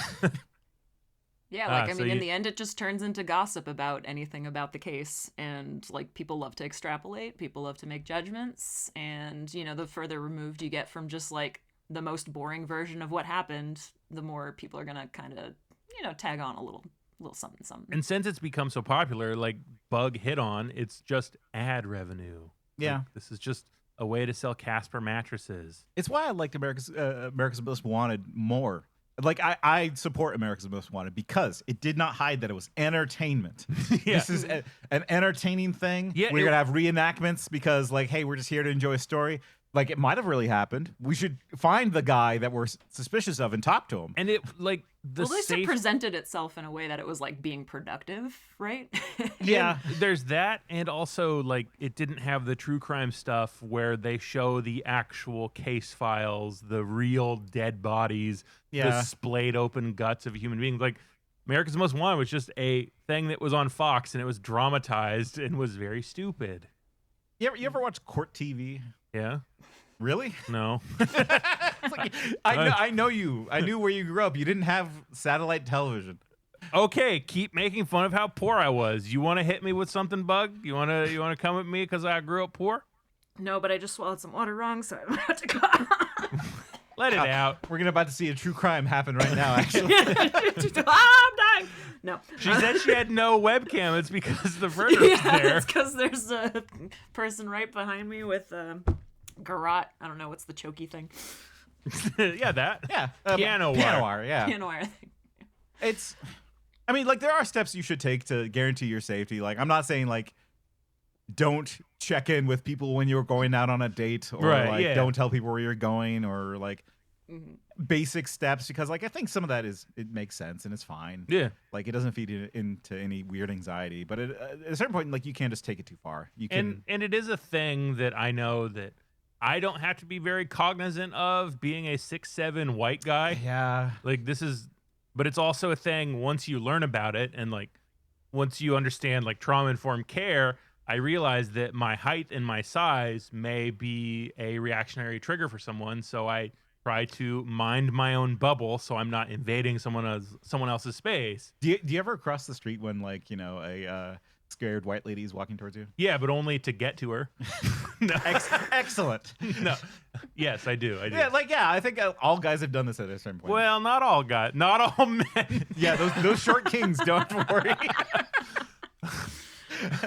like, in the end, it just turns into gossip about anything about the case. And, like, people love to extrapolate. People love to make judgments. And, the further removed you get from just, like, the most boring version of what happened, the more people are going to kind of, tag on a little something. And since it's become so popular, like Bug hit on, it's just ad revenue. Yeah. Like, this is just a way to sell Casper mattresses. It's why I liked America's Most Wanted more. Like, I support America's Most Wanted because it did not hide that it was entertainment. Yeah. This is an entertaining thing. Yeah, we're going to have reenactments because, like, hey, we're just here to enjoy a story. Like, it might have really happened. We should find the guy that we're suspicious of and talk to him. And it, like, at least it presented itself in a way that it was, like, being productive, right? Yeah. There's that, and also, like, it didn't have the true crime stuff where they show the actual case files, the real dead bodies, the splayed open guts of human beings. Like, America's Most Wanted was just a thing that was on Fox, and it was dramatized and was very stupid. You ever watch Court TV? Yeah. Really? No. It's like, I know you. I knew where you grew up. You didn't have satellite television. Okay, keep making fun of how poor I was. You want to hit me with something, Bug? You want to come at me because I grew up poor? No, but I just swallowed some water wrong, so I'm about to go. Let it out. We're about to see a true crime happen right now, actually. I'm dying. No. She said she had no webcam. It's because the murder's there. It's because there's a person right behind me with garrote. I don't know, what's the chokey thing? Yeah, that. Yeah. Piano wire. Yeah. Piano wire thing. It's, I mean, like, there are steps you should take to guarantee your safety. Like, I'm not saying, like, don't check in with people when you're going out on a date, or don't tell people where you're going, or like basic steps, because like I think some of that it makes sense and it's fine. Yeah, like it doesn't feed into any weird anxiety, but at a certain point, like you can't just take it too far. You can, and it is a thing that I know that I don't have to be very cognizant of, being a 6'7" white guy. Yeah, like this is, but it's also a thing once you learn about it, and like once you understand like trauma-informed care, I realized that my height and my size may be a reactionary trigger for someone, so I try to mind my own bubble so I'm not invading someone else's space. Do you ever cross the street when, like, you know, a scared white lady is walking towards you? Yeah, but only to get to her. No. Excellent. No. Yes, I do. Yeah, I think all guys have done this at a certain point. Well, not all guys. Not all men. Yeah, those short kings, don't worry.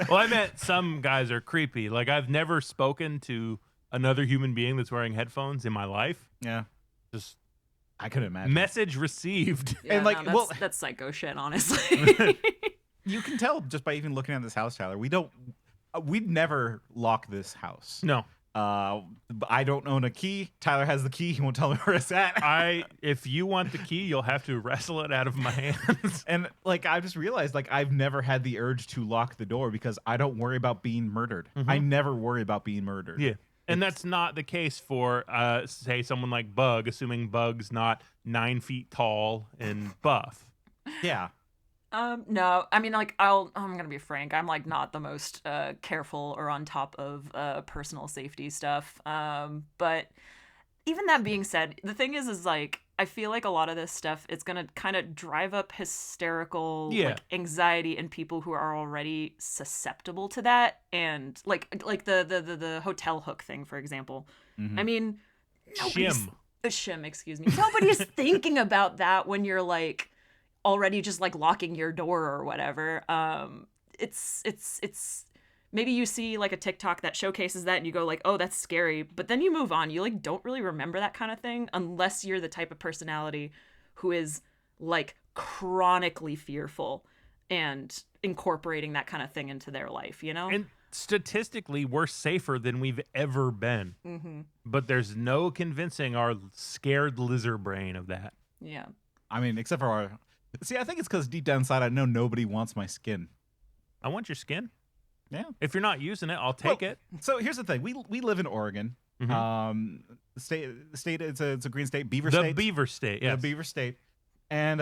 Well, I meant some guys are creepy. Like, I've never spoken to another human being that's wearing headphones in my life. Yeah. Just, I couldn't imagine. Message received. Yeah, and like, no, that's psycho shit, honestly. You can tell just by even looking at this house, Tyler. We'd never lock this house. No. I don't own a key. Tyler has the key. He won't tell me where it's at. If you want the key, you'll have to wrestle it out of my hands. And like, I just realized, like, I've never had the urge to lock the door because I don't worry about being murdered. Mm-hmm. I never worry about being murdered. Yeah. And that's not the case for, say, someone like Bug, assuming Bug's not 9 feet tall and buff. Yeah. No, I mean, like, I'm gonna be frank. I'm like not the most careful or on top of personal safety stuff. But even that being said, the thing is like, I feel like a lot of this stuff, it's gonna kind of drive up hysterical like, anxiety in people who are already susceptible to that, and like the hotel hook thing, for example. Mm-hmm. I mean, shim, excuse me. Nobody's thinking about that when you're like already just like locking your door or whatever. It's maybe you see like a TikTok that showcases that and you go like, oh, that's scary, but then you move on. You like don't really remember that kind of thing unless you're the type of personality who is like chronically fearful and incorporating that kind of thing into their life, you know? And statistically, we're safer than we've ever been. Mm-hmm. But there's no convincing our scared lizard brain of that. Yeah. I mean, except for our... See, I think it's because deep down inside, I know nobody wants my skin. I want your skin. Yeah. If you're not using it, I'll take it. So here's the thing: we live in Oregon. Mm-hmm. State. It's a green state. Beaver the state. Beaver State. Yes. The Beaver State. And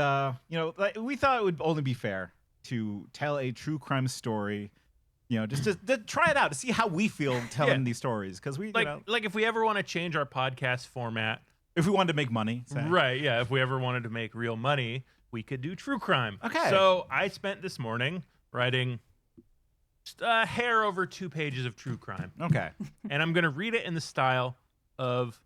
you know, like, we thought it would only be fair to tell a true crime story. You know, just to try it out to see how we feel telling these stories, because we like if we ever want to change our podcast format, if we wanted to make money, say. Right? Yeah. If we ever wanted to make real money, we could do true crime. Okay. So I spent this morning writing just a hair over 2 pages of true crime. Okay. And I'm going to read it in the style of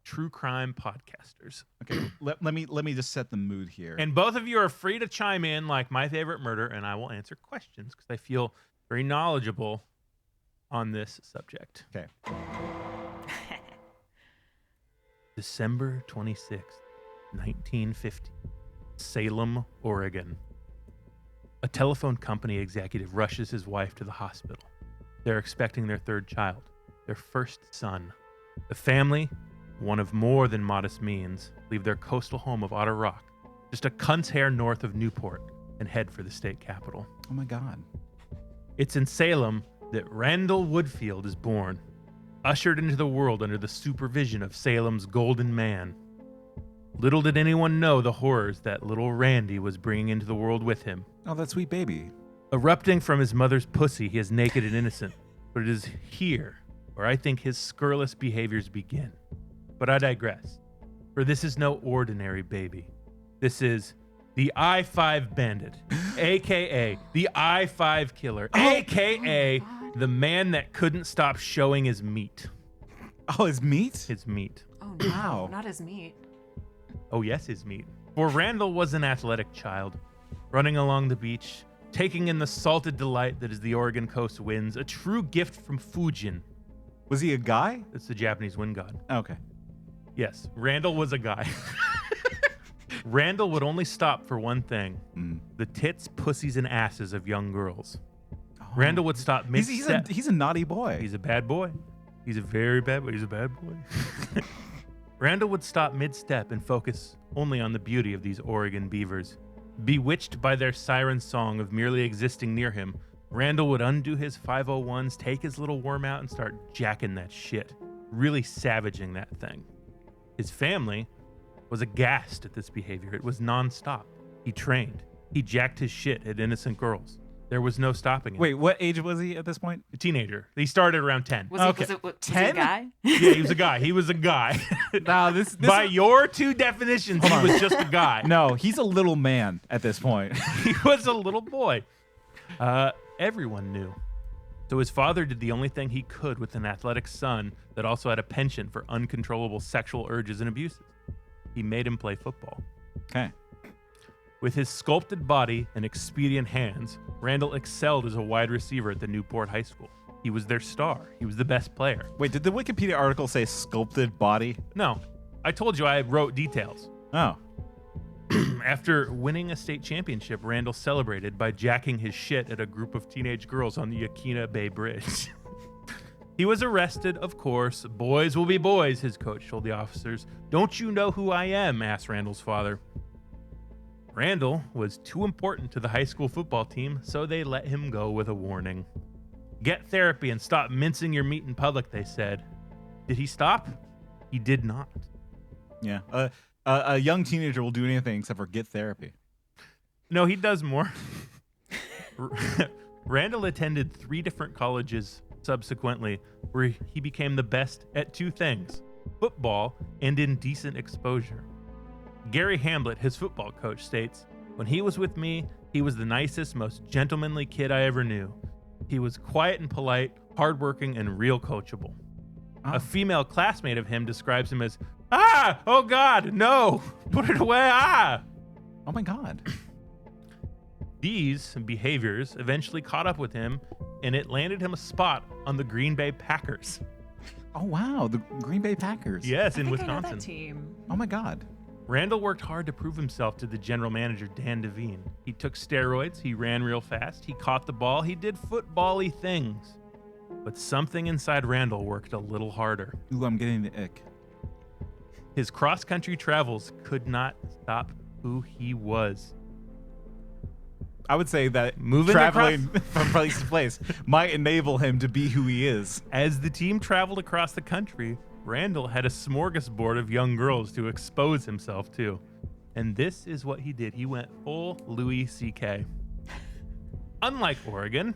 true crime podcasters. Okay. Let me just set the mood here. And both of you are free to chime in like My Favorite Murder, and I will answer questions because I feel very knowledgeable on this subject. Okay. December 26th, 1950. Salem, Oregon. A telephone company executive rushes his wife to the hospital. They're expecting their third child, their first son. The family, one of more than modest means, leave their coastal home of Otter Rock, just a cunt's hair north of Newport, and head for the state capital. Oh my God. It's in Salem that Randall Woodfield is born, ushered into the world under the supervision of Salem's golden man. Little did anyone know the horrors that little Randy was bringing into the world with him. Oh, that sweet baby. Erupting from his mother's pussy, he is naked and innocent. But it is here where I think his scurrilous behaviors begin. But I digress, for this is no ordinary baby. This is the I-5 bandit, a.k.a. the I-5 killer, a.k.a. the man that couldn't stop showing his meat. Oh, his meat? His meat. Oh no, not his meat. Oh yes, his meat. For Randall was an athletic child, running along the beach, taking in the salted delight that is the Oregon coast winds, a true gift from Fujin. Was he a guy? It's the Japanese wind god. Okay. Yes, Randall was a guy. Randall would only stop for one thing: the tits, pussies, and asses of young girls. Oh. Randall would stop mid-step. He's a naughty boy. He's a bad boy. He's a very bad boy. He's a bad boy. Randall would stop mid-step and focus only on the beauty of these Oregon beavers. Bewitched by their siren song of merely existing near him, Randall would undo his 501s, take his little worm out, and start jacking that shit. Really savaging that thing. His family was aghast at this behavior. It was non-stop. He trained. He jacked his shit at innocent girls. There was no stopping him. Wait, what age was he at this point? A teenager. He started around 10. Was he a guy? Yeah, he was a guy. He was a guy. No, this By your two definitions, he was just a guy. No, he's a little man at this point. He was a little boy. Everyone knew. So his father did the only thing he could with an athletic son that also had a penchant for uncontrollable sexual urges and abuses. He made him play football. Okay. With his sculpted body and expedient hands, Randall excelled as a wide receiver at the Newport High School. He was their star. He was the best player. Wait, did the Wikipedia article say sculpted body? No. I told you I wrote details. Oh. After winning a state championship, Randall celebrated by jacking his shit at a group of teenage girls on the Yaquina Bay Bridge. He was arrested, of course. Boys will be boys, his coach told the officers. Don't you know who I am? Asked Randall's father. Randall was too important to the high school football team, so they let him go with a warning. Get therapy and stop mincing your meat in public, they said. Did he stop? He did not. Yeah. A young teenager will do anything except for get therapy. No, he does more. Randall attended 3 different colleges subsequently, where he became the best at 2 things: football and indecent exposure. Gary Hamblett, his football coach, states, "When he was with me, he was the nicest, most gentlemanly kid I ever knew. He was quiet and polite, hardworking, and real coachable." Oh. A female classmate of him describes him as, oh God, no, put it away, Oh my God. These behaviors eventually caught up with him, and it landed him a spot on the Green Bay Packers. Oh wow, the Green Bay Packers. Yes, in I Wisconsin. know that team. Oh my God. Randall worked hard to prove himself to the general manager, Dan Devine. He took steroids, he ran real fast, he caught the ball, he did football-y things. But something inside Randall worked a little harder. Ooh, I'm getting the ick. His cross-country travels could not stop who he was. I would say that moving traveling from place to place might enable him to be who he is. As the team traveled across the country, Randall had a smorgasbord of young girls to expose himself to. And this is what he did. He went full Louis C.K. Unlike Oregon,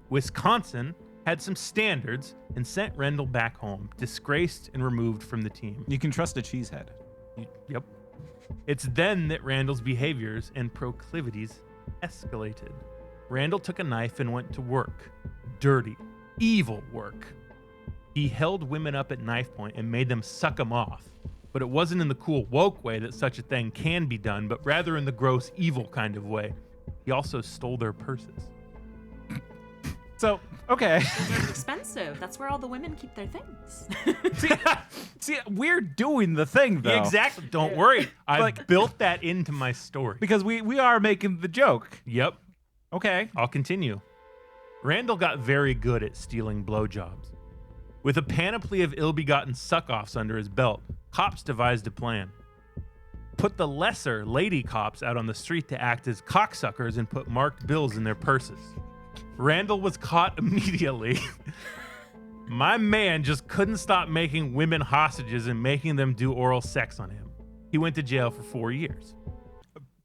Wisconsin had some standards and sent Randall back home, disgraced and removed from the team. You can trust a cheesehead. Yep. It's then that Randall's behaviors and proclivities escalated. Randall took a knife and went to work. Dirty, evil work. He held women up at knife point and made them suck them off. But it wasn't in the cool woke way that such a thing can be done, but rather in the gross evil kind of way. He also stole their purses. So, okay. They're expensive. That's where all the women keep their things. See, we're doing the thing, though. Yeah, exactly. Don't worry. I've built that into my story. Because we are making the joke. Yep. Okay. I'll continue. Randall got very good at stealing blowjobs. With a panoply of ill-begotten suck-offs under his belt, cops devised a plan. Put the lesser lady cops out on the street to act as cocksuckers and put marked bills in their purses. Randall was caught immediately. My man just couldn't stop making women hostages and making them do oral sex on him. He went to jail for 4 years.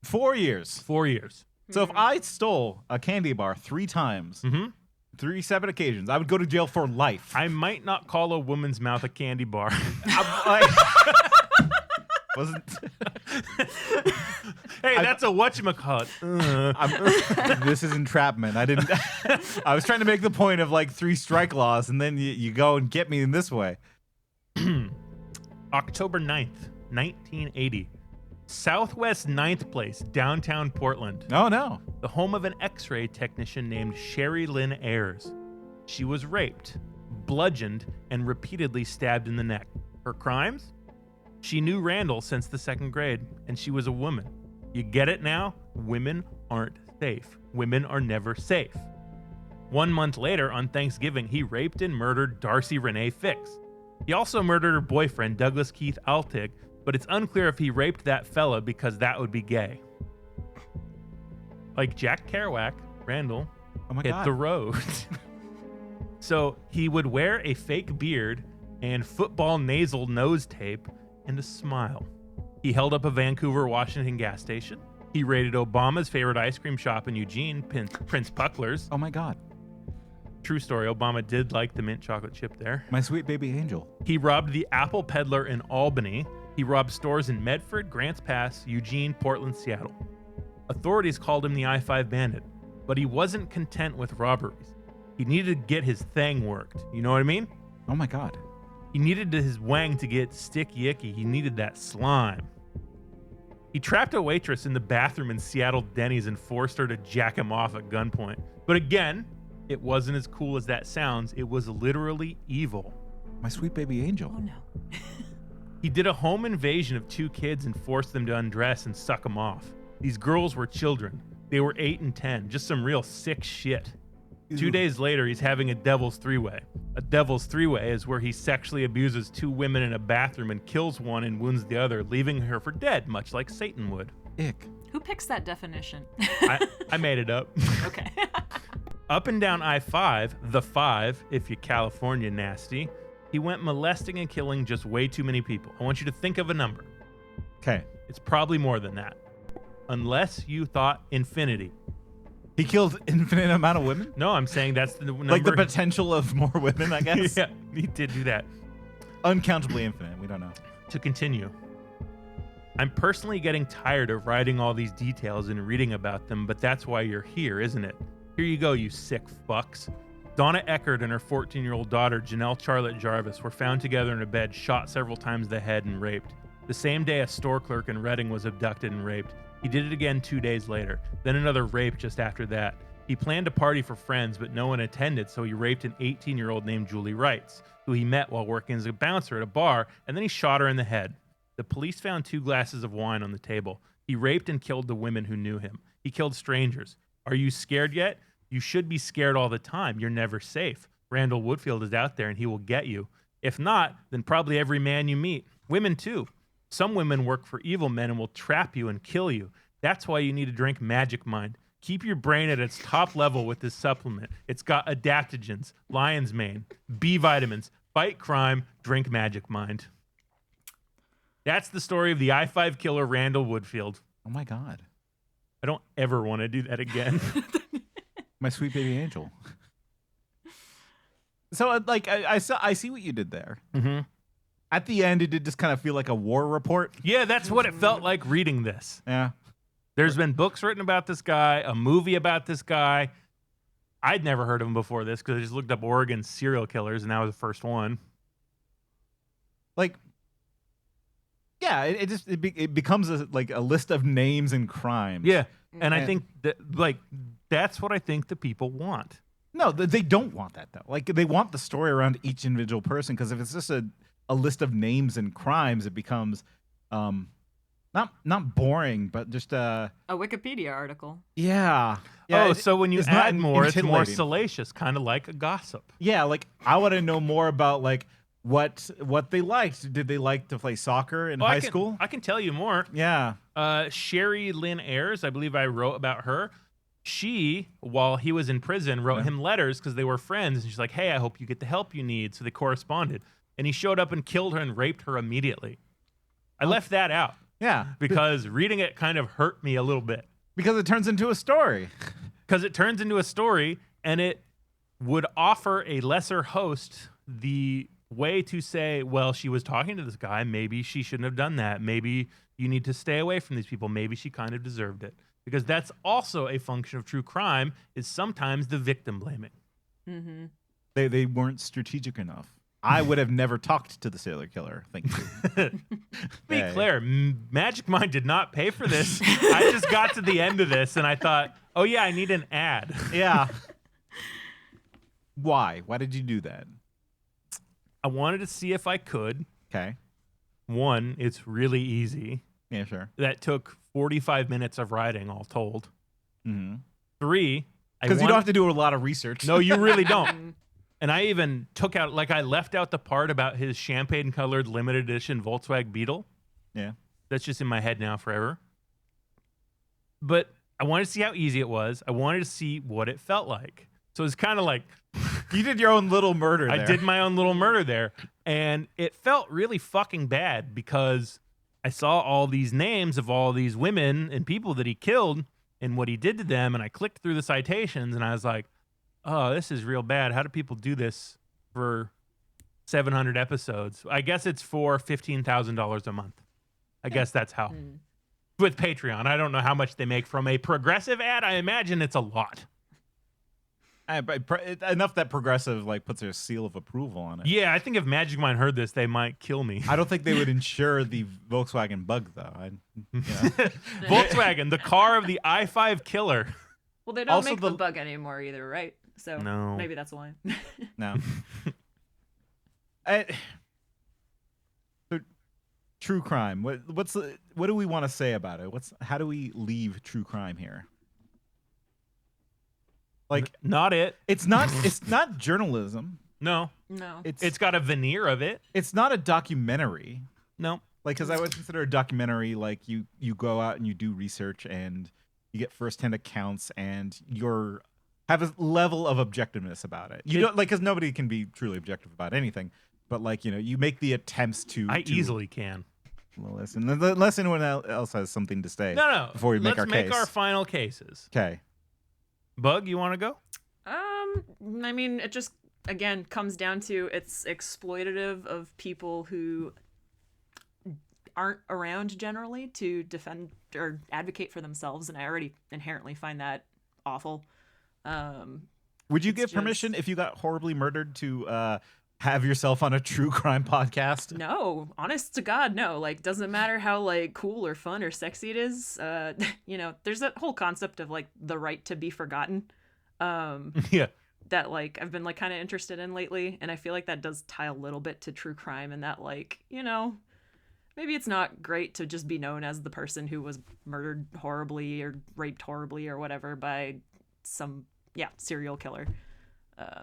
4 years? 4 years. So if I stole a candy bar 3 times, 3 separate occasions. I would go to jail for life. I might not call a woman's mouth a candy bar. Wasn't. Hey, that's a whatchamacallit. This is entrapment. I didn't. I was trying to make the point of like 3 strike laws, and then you go and get me in this way. October 9th, 1980. Southwest 9th Place, downtown Portland. Oh, no. The home of an x-ray technician named Sherry Lynn Ayers. She was raped, bludgeoned, and repeatedly stabbed in the neck. Her crimes? She knew Randall since the 2nd grade, and she was a woman. You get it now? Women aren't safe. Women are never safe. 1 month later, on Thanksgiving, he raped and murdered Darcy Renee Fix. He also murdered her boyfriend, Douglas Keith Altig, but it's unclear if he raped that fella because that would be gay. Like Jack Kerouac, Randall hit the road. So he would wear a fake beard and football nasal nose tape and a smile. He held up a Vancouver, Washington gas station. He raided Obama's favorite ice cream shop in Eugene, Prince Puckler's. Oh my God. True story, Obama did like the mint chocolate chip there. My sweet baby angel. He robbed the Apple Peddler in Albany. He robbed stores in Medford, Grants Pass, Eugene, Portland, Seattle. Authorities called him the I-5 Bandit, but he wasn't content with robberies. He needed to get his thing worked. You know what I mean? Oh my God. He needed his wang to get sticky icky. He needed that slime. He trapped a waitress in the bathroom in Seattle Denny's and forced her to jack him off at gunpoint. But again, it wasn't as cool as that sounds. It was literally evil. My sweet baby angel. Oh no. He did a home invasion of 2 kids and forced them to undress and suck them off. These girls were children. They were 8 and 10. Just some real sick shit. 2 days later, he's having a devil's 3-way. A devil's 3-way is where he sexually abuses 2 women in a bathroom and kills one and wounds the other, leaving her for dead, much like Satan would. Ick. Who picks that definition? I made it up. Okay. Up and down I-5, the 5, if you're California nasty, he went molesting and killing just way too many people. I want you to think of a number. Okay. It's probably more than that. Unless you thought infinity. He killed infinite amount of women? No, I'm saying that's the number. Like the potential of more women, I guess? Yeah, he did do that. Uncountably infinite. We don't know. To continue. I'm personally getting tired of writing all these details and reading about them, but that's why you're here, isn't it? Here you go, you sick fucks. Donna Eckert and her 14-year-old daughter, Janelle Charlotte Jarvis, were found together in a bed, shot several times in the head and raped. The same day, a store clerk in Reading was abducted and raped. He did it again 2 days later, then another rape just after that. He planned a party for friends, but no one attended, so he raped an 18-year-old named Julie Wrights, who he met while working as a bouncer at a bar, and then he shot her in the head. The police found 2 glasses of wine on the table. He raped and killed the women who knew him. He killed strangers. Are you scared yet? You should be scared all the time. You're never safe. Randall Woodfield is out there and he will get you. If not, then probably every man you meet. Women too. Some women work for evil men and will trap you and kill you. That's why you need to drink Magic Mind. Keep your brain at its top level with this supplement. It's got adaptogens, lion's mane, B vitamins. Fight crime, drink Magic Mind. That's the story of the I-5 killer, Randall Woodfield. Oh my God. I don't ever want to do that again. My sweet baby angel. So, like, I see what you did there. Mm-hmm. At the end, it did just kind of feel like a war report. Yeah, that's what it felt like reading this. Yeah. There's been books written about this guy, a movie about this guy. I'd never heard of him before this because I just looked up Oregon serial killers, and that was the first one. Like, yeah, it becomes a list of names and crimes. Yeah, and I think that that's what I think the people want. No, they don't want that though. Like they want the story around each individual person because if it's just a list of names and crimes, it becomes not boring, but just a Wikipedia article. Yeah. Oh, so when you add more, it's more intimidating. salacious, kind of like a gossip. Yeah, like I want to know more about like what they liked. Did they like to play soccer in high school? I can tell you more. Yeah. Sherry Lynn Ayers, I believe I wrote about her. She, while he was in prison, wrote him letters because they were friends. And she's like, hey, I hope you get the help you need. So they corresponded. And he showed up and killed her and raped her immediately. I left that out. Yeah. Because reading it kind of hurt me a little bit. Because it turns into a story. Because it turns into a story and it would offer a lesser host the way to say, well, she was talking to this guy. Maybe she shouldn't have done that. Maybe you need to stay away from these people. Maybe she kind of deserved it. Because that's also a function of true crime, is sometimes the victim blaming. Mm-hmm. They weren't strategic enough. I would have never talked to the serial killer. Thank you. To be clear, Magic Mind did not pay for this. I just got to the end of this and I thought, oh yeah, I need an ad. Yeah. Why? Why did you do that? I wanted to see if I could. Okay. One, it's really easy. Yeah, sure. That took 45 minutes of writing, all told. Mm-hmm. 3, because you don't have to do a lot of research. No, you really don't. And I even took out, like, I left out the part about his champagne-colored limited edition Volkswagen Beetle. Yeah. That's just in my head now forever. But I wanted to see how easy it was. I wanted to see what it felt like. So it's kind of like... You did your own little murder there. I did my own little murder there. And it felt really fucking bad because I saw all these names of all these women and people that he killed and what he did to them. And I clicked through the citations and I was like, oh, this is real bad. How do people do this for 700 episodes? I guess it's for $15,000 a month. I guess that's how. With Patreon. I don't know how much they make from a progressive ad. I imagine it's a lot. Enough that progressive like puts their seal of approval on it. Yeah, I think if Magic Mind heard this, they might kill me. I don't think they would insure the Volkswagen Bug, though. Volkswagen, the car of the i5 killer. Well, they don't also make the Bug anymore either, right? So no. Maybe that's why. No. So, true crime. What do we want to say about it? How do we leave true crime here? Like, not it. It's not journalism. No. It's got a veneer of it. It's not a documentary. No. Like, because I would consider a documentary like you go out and you do research and you get firsthand accounts and have a level of objectiveness about it. You don't like, because nobody can be truly objective about anything, but like, you make the attempts to. I easily can. Well, listen, unless anyone else has something to say. No. Before we make our case. Let's make our final cases. Okay. Bug, you want to go? I mean, it just again comes down to it's exploitative of people who aren't around generally to defend or advocate for themselves, and I already inherently find that awful. Would you give permission if you got horribly murdered to have yourself on a true crime podcast? No, honest to God, no. Like, doesn't matter how like cool or fun or sexy it is. There's that whole concept of like the right to be forgotten. Yeah. That like I've been like kind of interested in lately, and I feel like that does tie a little bit to true crime, and that like maybe it's not great to just be known as the person who was murdered horribly or raped horribly or whatever by some serial killer.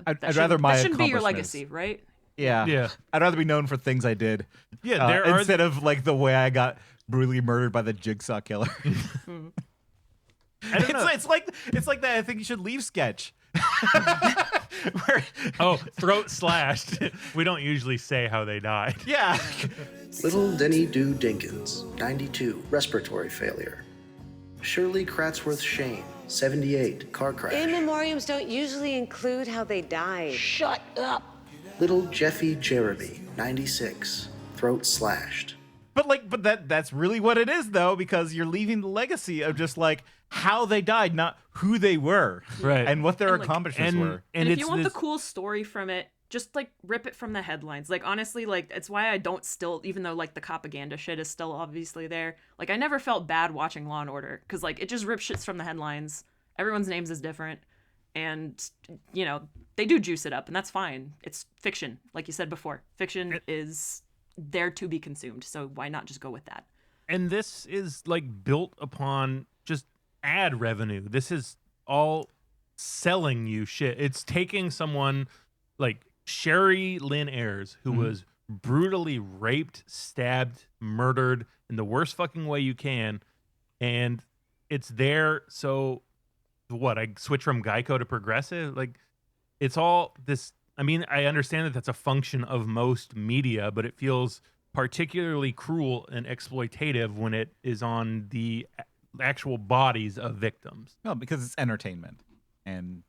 I'd rather my that shouldn't be your legacy, right? Yeah. I'd rather be known for things I did. Yeah, instead of like the way I got brutally murdered by the Jigsaw Killer. It's like that I think you should leave sketch. Throat slashed. We don't usually say how they died. Yeah. Little Denny Doo Dinkins, 92, respiratory failure. Shirley Kratzworth Shane, 78, car crash. In memoriams don't usually include how they died. Shut up. Little Jeffy Jeremy, 96, throat slashed. But that's really what it is, though, because you're leaving the legacy of just like how they died, not who they were, right? And what their accomplishments were. And if you want the cool story from it, just like rip it from the headlines. Like honestly, like it's why I don't still, even though like the propaganda shit is still obviously there. Like I never felt bad watching Law and Order because like it just rips shits from the headlines. Everyone's names is different, and they do juice it up, and that's fine. It's fiction, like you said before. Fiction is there to be consumed, so why not just go with that? And this is like built upon just ad revenue. This is all selling you shit. It's taking someone like Sherry Lynn Ayres, who was brutally raped, stabbed, murdered in the worst fucking way you can, and it's there. So what? I switch from Geico to Progressive? Like, it's all this. I mean, I understand that that's a function of most media, but it feels particularly cruel and exploitative when it is on the actual bodies of victims. No, because it's entertainment. and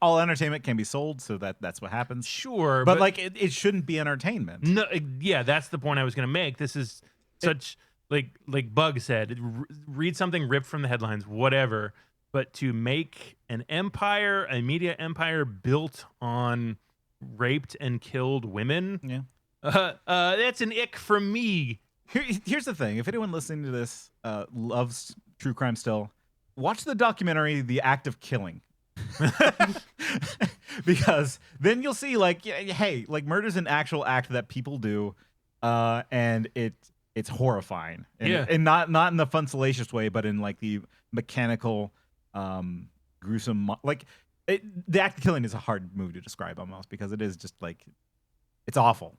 all entertainment can be sold, so that's what happens. Sure, but like it shouldn't be entertainment. No, yeah, that's the point I was going to make. This is such like Bug said, read something ripped from the headlines, whatever. But to make an empire, a media empire built on raped and killed women, that's an ick from me. Here's the thing: if anyone listening to this loves true crime still, watch the documentary "The Act of Killing." Because then you'll see, like, hey, like murder's an actual act that people do, and it's horrifying, and not in the fun salacious way, but in like the mechanical, gruesome, like the act of killing is a hard movie to describe almost, because it is just like it's awful.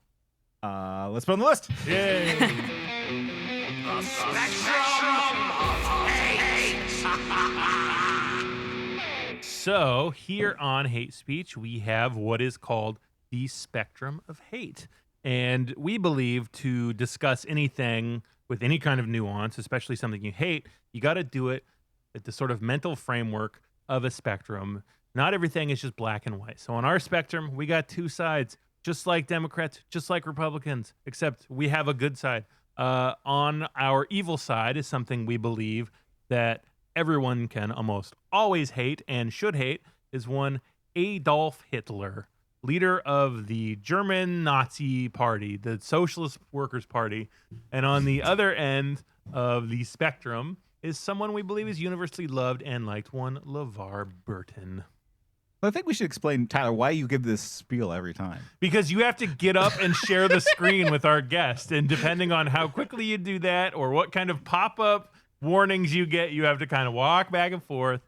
Let's put on the list. Yay! So here on Hate Speech, we have what is called the spectrum of hate. And we believe to discuss anything with any kind of nuance, especially something you hate, you got to do it at the sort of mental framework of a spectrum. Not everything is just black and white. So on our spectrum, we got two sides, just like Democrats, just like Republicans, except we have a good side. On our evil side is something we believe that everyone can almost always hate and should hate, is one Adolf Hitler, leader of the German Nazi Party, the Socialist Workers' Party. And on the other end of the spectrum is someone we believe is universally loved and liked, one LeVar Burton. I think we should explain, Tyler, why you give this spiel every time. Because you have to get up and share the screen with our guest. And depending on how quickly you do that or what kind of pop-up warnings you get, you have to kind of walk back and forth.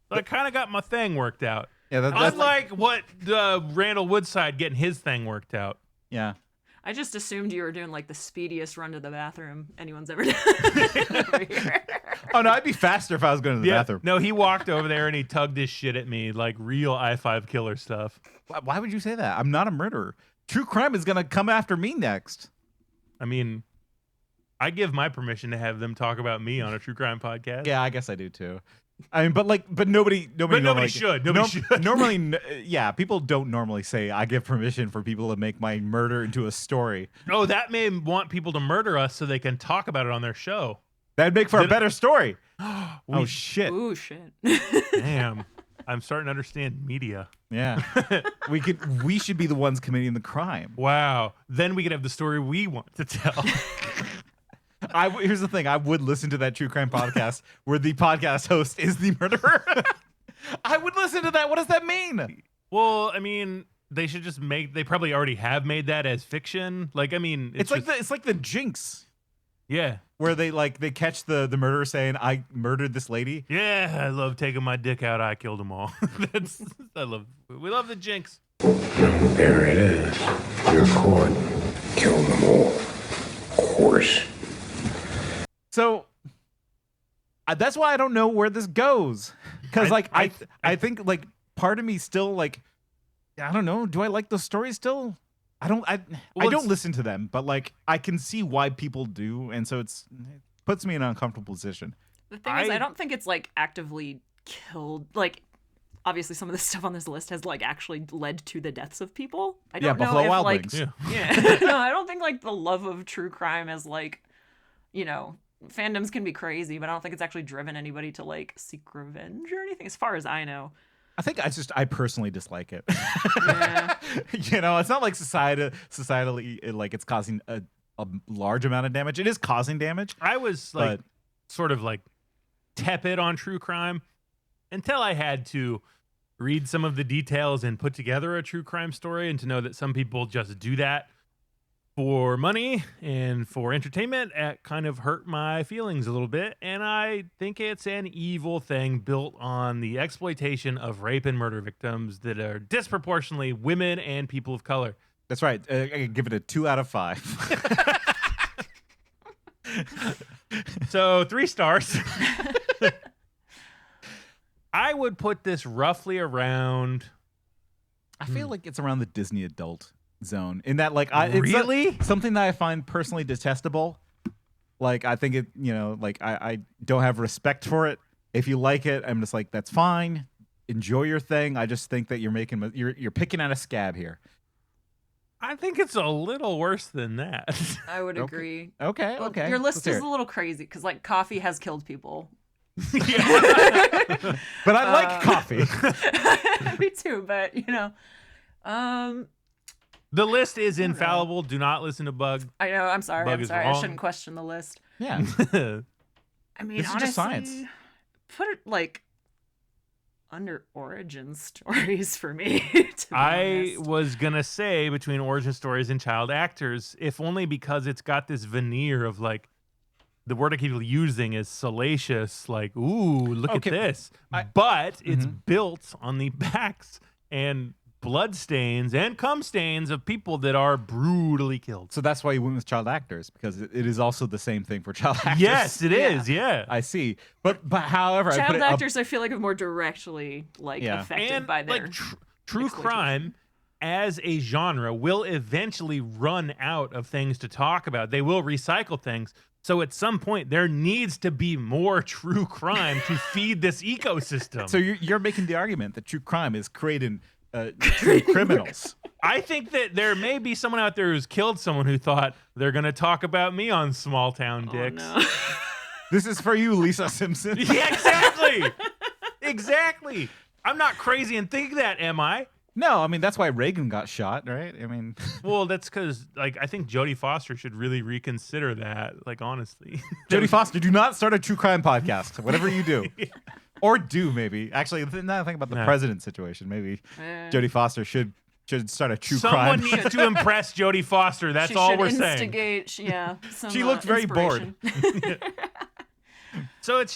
So I kind of got my thing worked out. Yeah, that's unlike what Randall Woodside getting his thing worked out. Yeah. I just assumed you were doing like the speediest run to the bathroom anyone's ever done. Oh no, I'd be faster if I was going to the bathroom. No, he walked over there and he tugged his shit at me like real I-5 killer stuff. Why would you say that? I'm not a murderer. True crime is going to come after me next. I mean, I give my permission to have them talk about me on a true crime podcast. Yeah, I guess I do too. I mean, but nobody should. Normally, yeah, people don't normally say I give permission for people to make my murder into a story. Oh, that may want people to murder us so they can talk about it on their show. That'd make for a better story. Oh shit! Ooh shit! Damn, I'm starting to understand media. Yeah, we should be the ones committing the crime. Wow. Then we could have the story we want to tell. Here's the thing. I would listen to that true crime podcast where the podcast host is the murderer. I would listen to that. What does that mean? Well, I mean, they should just they probably already have made that as fiction. Like, I mean, it's like the Jinx. Yeah. Where they catch the murderer saying, I murdered this lady. Yeah, I love taking my dick out. I killed them all. We love the Jinx. There it is. You're caught. Kill them all. Of course. So that's why I don't know where this goes. Because I think like part of me still like, I don't know. Do I like those stories still? I don't listen to them, but like I can see why people do, and so it puts me in an uncomfortable position. The thing is, I don't think it's like actively killed. Like, obviously, some of the stuff on this list has like actually led to the deaths of people. I don't know Buffalo if Wild like, Wings. Yeah. No, I don't think like the love of true crime is like, you know, fandoms can be crazy, but I don't think it's actually driven anybody to like seek revenge or anything, as far as I know. I think I personally dislike it. Yeah. You know, it's not like societally like it's causing a large amount of damage. It is causing damage. I was like sort of like tepid on true crime until I had to read some of the details and put together a true crime story, and to know that some people just do that for money and for entertainment, it kind of hurt my feelings a little bit. And I think it's an evil thing built on the exploitation of rape and murder victims that are disproportionately women and people of color. That's right. I give it a 2 out of 5. So 3 stars. I would put this roughly around. I feel like it's around the Disney adult zone in that, like, it's something that I find personally detestable. Like, I think it, you know, like I don't have respect for it. If you like it, I'm just like, that's fine. enjoy your thing. I just think that you're picking at a scab here. I think it's a little worse than that. I would agree. Okay, Well, okay. Your Let's list hear is it. a little crazy because like coffee has killed people. But I like coffee. Me too, but you know, the list is infallible. Do not listen to Bug. I know. I'm sorry. Bug I'm is sorry. I wrong. shouldn't question the list. Yeah. I mean, This is honestly, just science. put it like under origin stories for me. To be I honest. was gonna say between origin stories and child actors, if only because it's got this veneer of like the word I keep using is salacious, like, ooh, look Okay, at this. But it's Mhm. built on the backs and blood stains and cum stains of people that are brutally killed. So that's why you went with child actors, because it is also the same thing for child actors. Yes, it is. Yeah. I see. But however, I put Child it actors, I feel like, are more directly like Yeah. affected And by their like true crime as a genre will eventually run out of things to talk about. They will recycle things. So at some point there needs to be more true crime to feed this ecosystem. So you're making the argument that true crime is creating true criminals. I think that there may be someone out there who's killed someone who thought they're going to talk about me on Small Town Dicks. no. This is for you, Lisa Simpson. Yeah, exactly. Exactly. I'm not crazy and think that, am I? No, I mean that's why Reagan got shot, right? I mean, Well, that's because, like, I think Jodie Foster should really reconsider that. Like, honestly, Jodie Foster, do not start a true crime podcast. Whatever you do, or do maybe. Actually, now I think about the No. president situation. Maybe Jodie Foster should start a true someone crime. needs to impress Jodie Foster. That's she all should we're saying. instigate, yeah. Some, She looked very bored. inspiration. So it's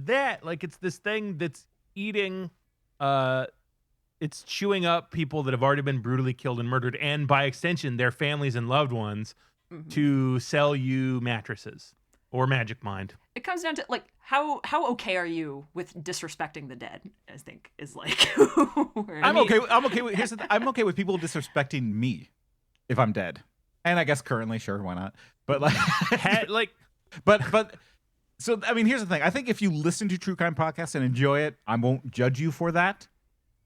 that, like, it's this thing that's eating, it's chewing up people that have already been brutally killed and murdered, and by extension, their families and loved ones, to sell you mattresses or Magic Mind. It comes down to like how okay are you with disrespecting the dead? I think is like. I'm okay. I'm okay with. Here's the I'm okay with people disrespecting me if I'm dead, and I guess currently, sure, why not? But like, but. So I mean, here's the thing. I think if you listen to true crime podcasts and enjoy it, I won't judge you for that.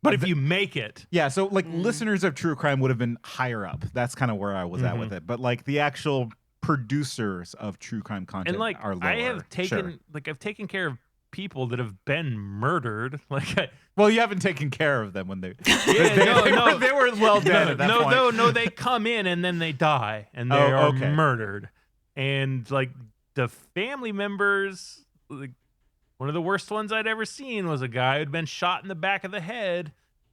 But if you make it, yeah. So like, listeners of true crime would have been higher up. That's kind of where I was at with it. But like, the actual producers of true crime content and like, are lower. I have taken, Sure. like, I've taken care of people that have been murdered. Like, Well, you haven't taken care of them when they. Yeah, they were well dead at that point. No, they come in and then they die and they Oh, are okay. murdered. And like the family members, like, one of the worst ones I'd ever seen was a guy who'd been shot in the back of the head,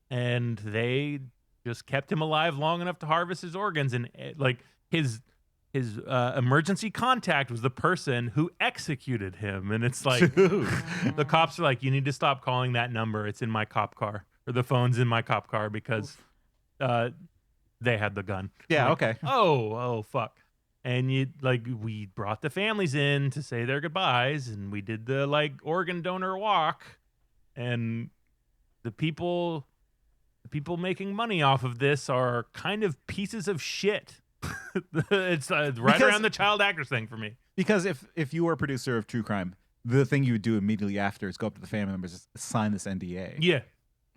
and they just kept him alive long enough to harvest his organs. And like his emergency contact was the person who executed him. And it's like, the cops are like, you need to stop calling that number. It's in my cop car, or the phone's in my cop car, because they had the gun. Yeah, Like, okay. Oh, fuck. And we brought the families in to say their goodbyes, and we did the like organ donor walk, and the people making money off of this are kind of pieces of shit. It's right around the child actors thing for me. Because if you were a producer of true crime, the thing you would do immediately after is go up to the family members and sign this NDA. Yeah.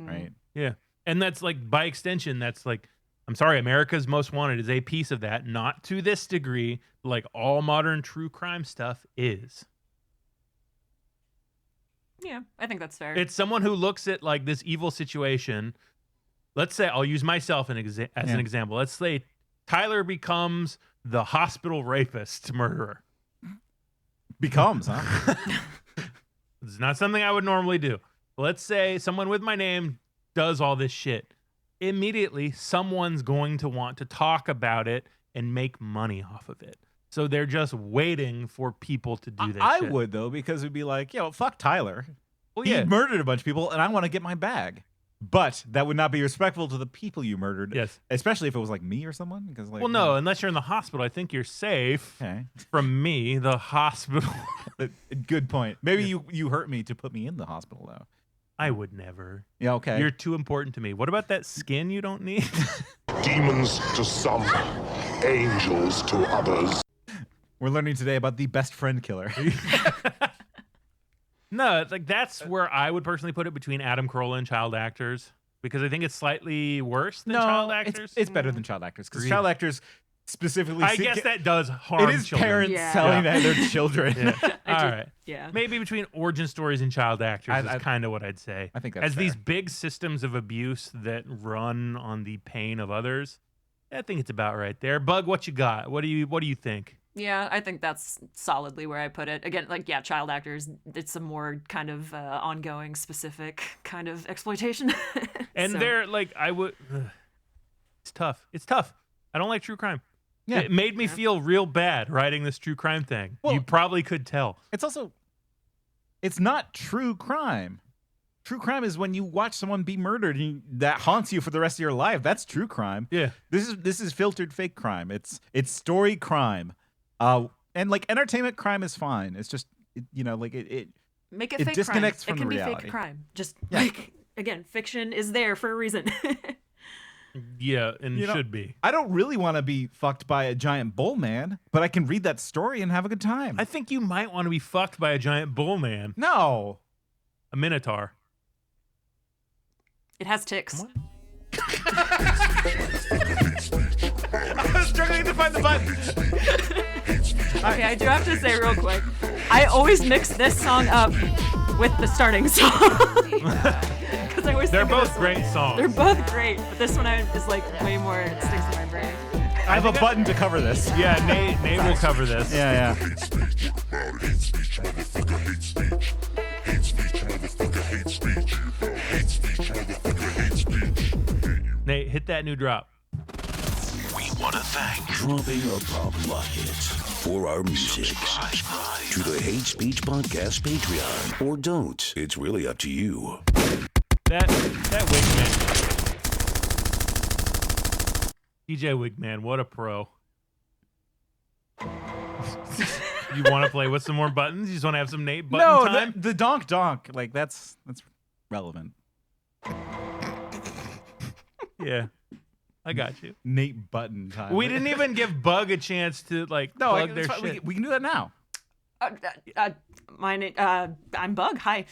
Right. Yeah. And that's like, by extension, that's like, I'm sorry, America's Most Wanted is a piece of that, not to this degree, like all modern true crime stuff is. Yeah, I think that's fair. It's someone who looks at like this evil situation. Let's say, I'll use myself as an example. Let's say Tyler becomes the hospital rapist murderer. Becomes, huh? It's not something I would normally do. Let's say someone with my name does all this shit. Immediately, someone's going to want to talk about it and make money off of it. So they're just waiting for people to do that. I shit. would, though, because it'd be like, fuck Tyler. Well, he yeah. murdered a bunch of people, and I want to get my bag. But that would not be respectful to the people you murdered. Yes. Especially if it was like me or someone. Because like, Well, no, unless you're in the hospital, I think you're safe from me, the hospital. Good point. Maybe you hurt me to put me in the hospital, though. I would never. Yeah, okay. You're too important to me. What about that skin you don't need? Demons to some, angels to others. We're learning today about the best friend killer. No, it's like that's where I would personally put it between Adam Carolla and child actors because I think it's slightly worse than child actors. It's better than child actors because child actors specifically. I guess that does harm. It is children. parents selling that their children. Yeah. All right. Yeah. Maybe between origin stories and child actors is kind of what I'd say. I think that's as fair. these big systems of abuse that run on the pain of others. I think it's about right there. Bug, what you got? What do you think? Yeah, I think that's solidly where I put it. Again, like, yeah, child actors, it's a more kind of ongoing, specific kind of exploitation. And they're like, it's tough. It's tough. I don't like true crime. Yeah. It made me feel real bad writing this true crime thing. Well, you probably could tell. It's not true crime. True crime is when you watch someone be murdered and that haunts you for the rest of your life. That's true crime. Yeah. This is filtered fake crime. It's story crime. And like entertainment crime is fine. It's just it make it it fake disconnects crime. from It can the be reality. fake crime. Just Yeah. like, again, fiction is there for a reason. Yeah, and should be. I don't really want to be fucked by a giant bull man, but I can read that story and have a good time. I think you might want to be fucked by a giant bull man. No. A minotaur. It has ticks. I was struggling to find the button. Okay, I do have to say real quick, I always mix this song up with the starting song. I always They're think of both this great one. songs. They're both great, but this one is like way more, it sticks in my brain. I have a button to cover this. Yeah, Nate will cover this. Yeah. Nate, hit that new drop. We want to thank Dropping a Pop Bucket for our music. Subscribe to the Hate Speech Podcast Patreon. Or don't. It's really up to you. That Wigman. DJ Wigman, what a pro. You want to play with some more buttons? You just want to have some Nate button time? The donk, like that's relevant. Yeah, I got you. Nate button time. We didn't even give Bug a chance to plug their shit. We can do that now. I'm Bug. Hi.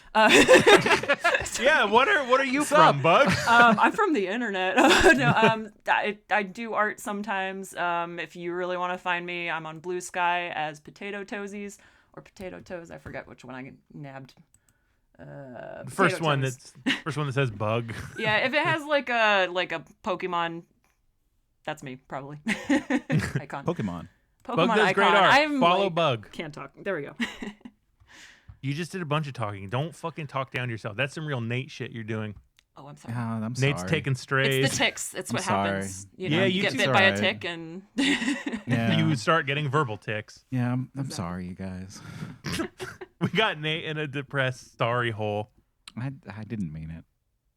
Yeah, what are you from, Bug? I'm from the internet. No, I do art sometimes. If you really want to find me, I'm on Blue Sky as Potato Toesies or Potato Toes. I forget which one I nabbed. First one that says Bug. Yeah, if it has like a Pokemon, that's me probably. Icon. Pokemon Bug icon. does great art. I'm Follow Bug. Can't talk. There we go. You just did a bunch of talking. Don't fucking talk down to yourself. That's some real Nate shit you're doing. Oh, I'm sorry. I'm sorry. Nate's taking strays. It's the ticks. It's what happens. You Yeah, you get bit by a tick and you start getting verbal ticks. Yeah, I'm sorry, you guys. We got Nate in a depressed, starry hole. I didn't mean it.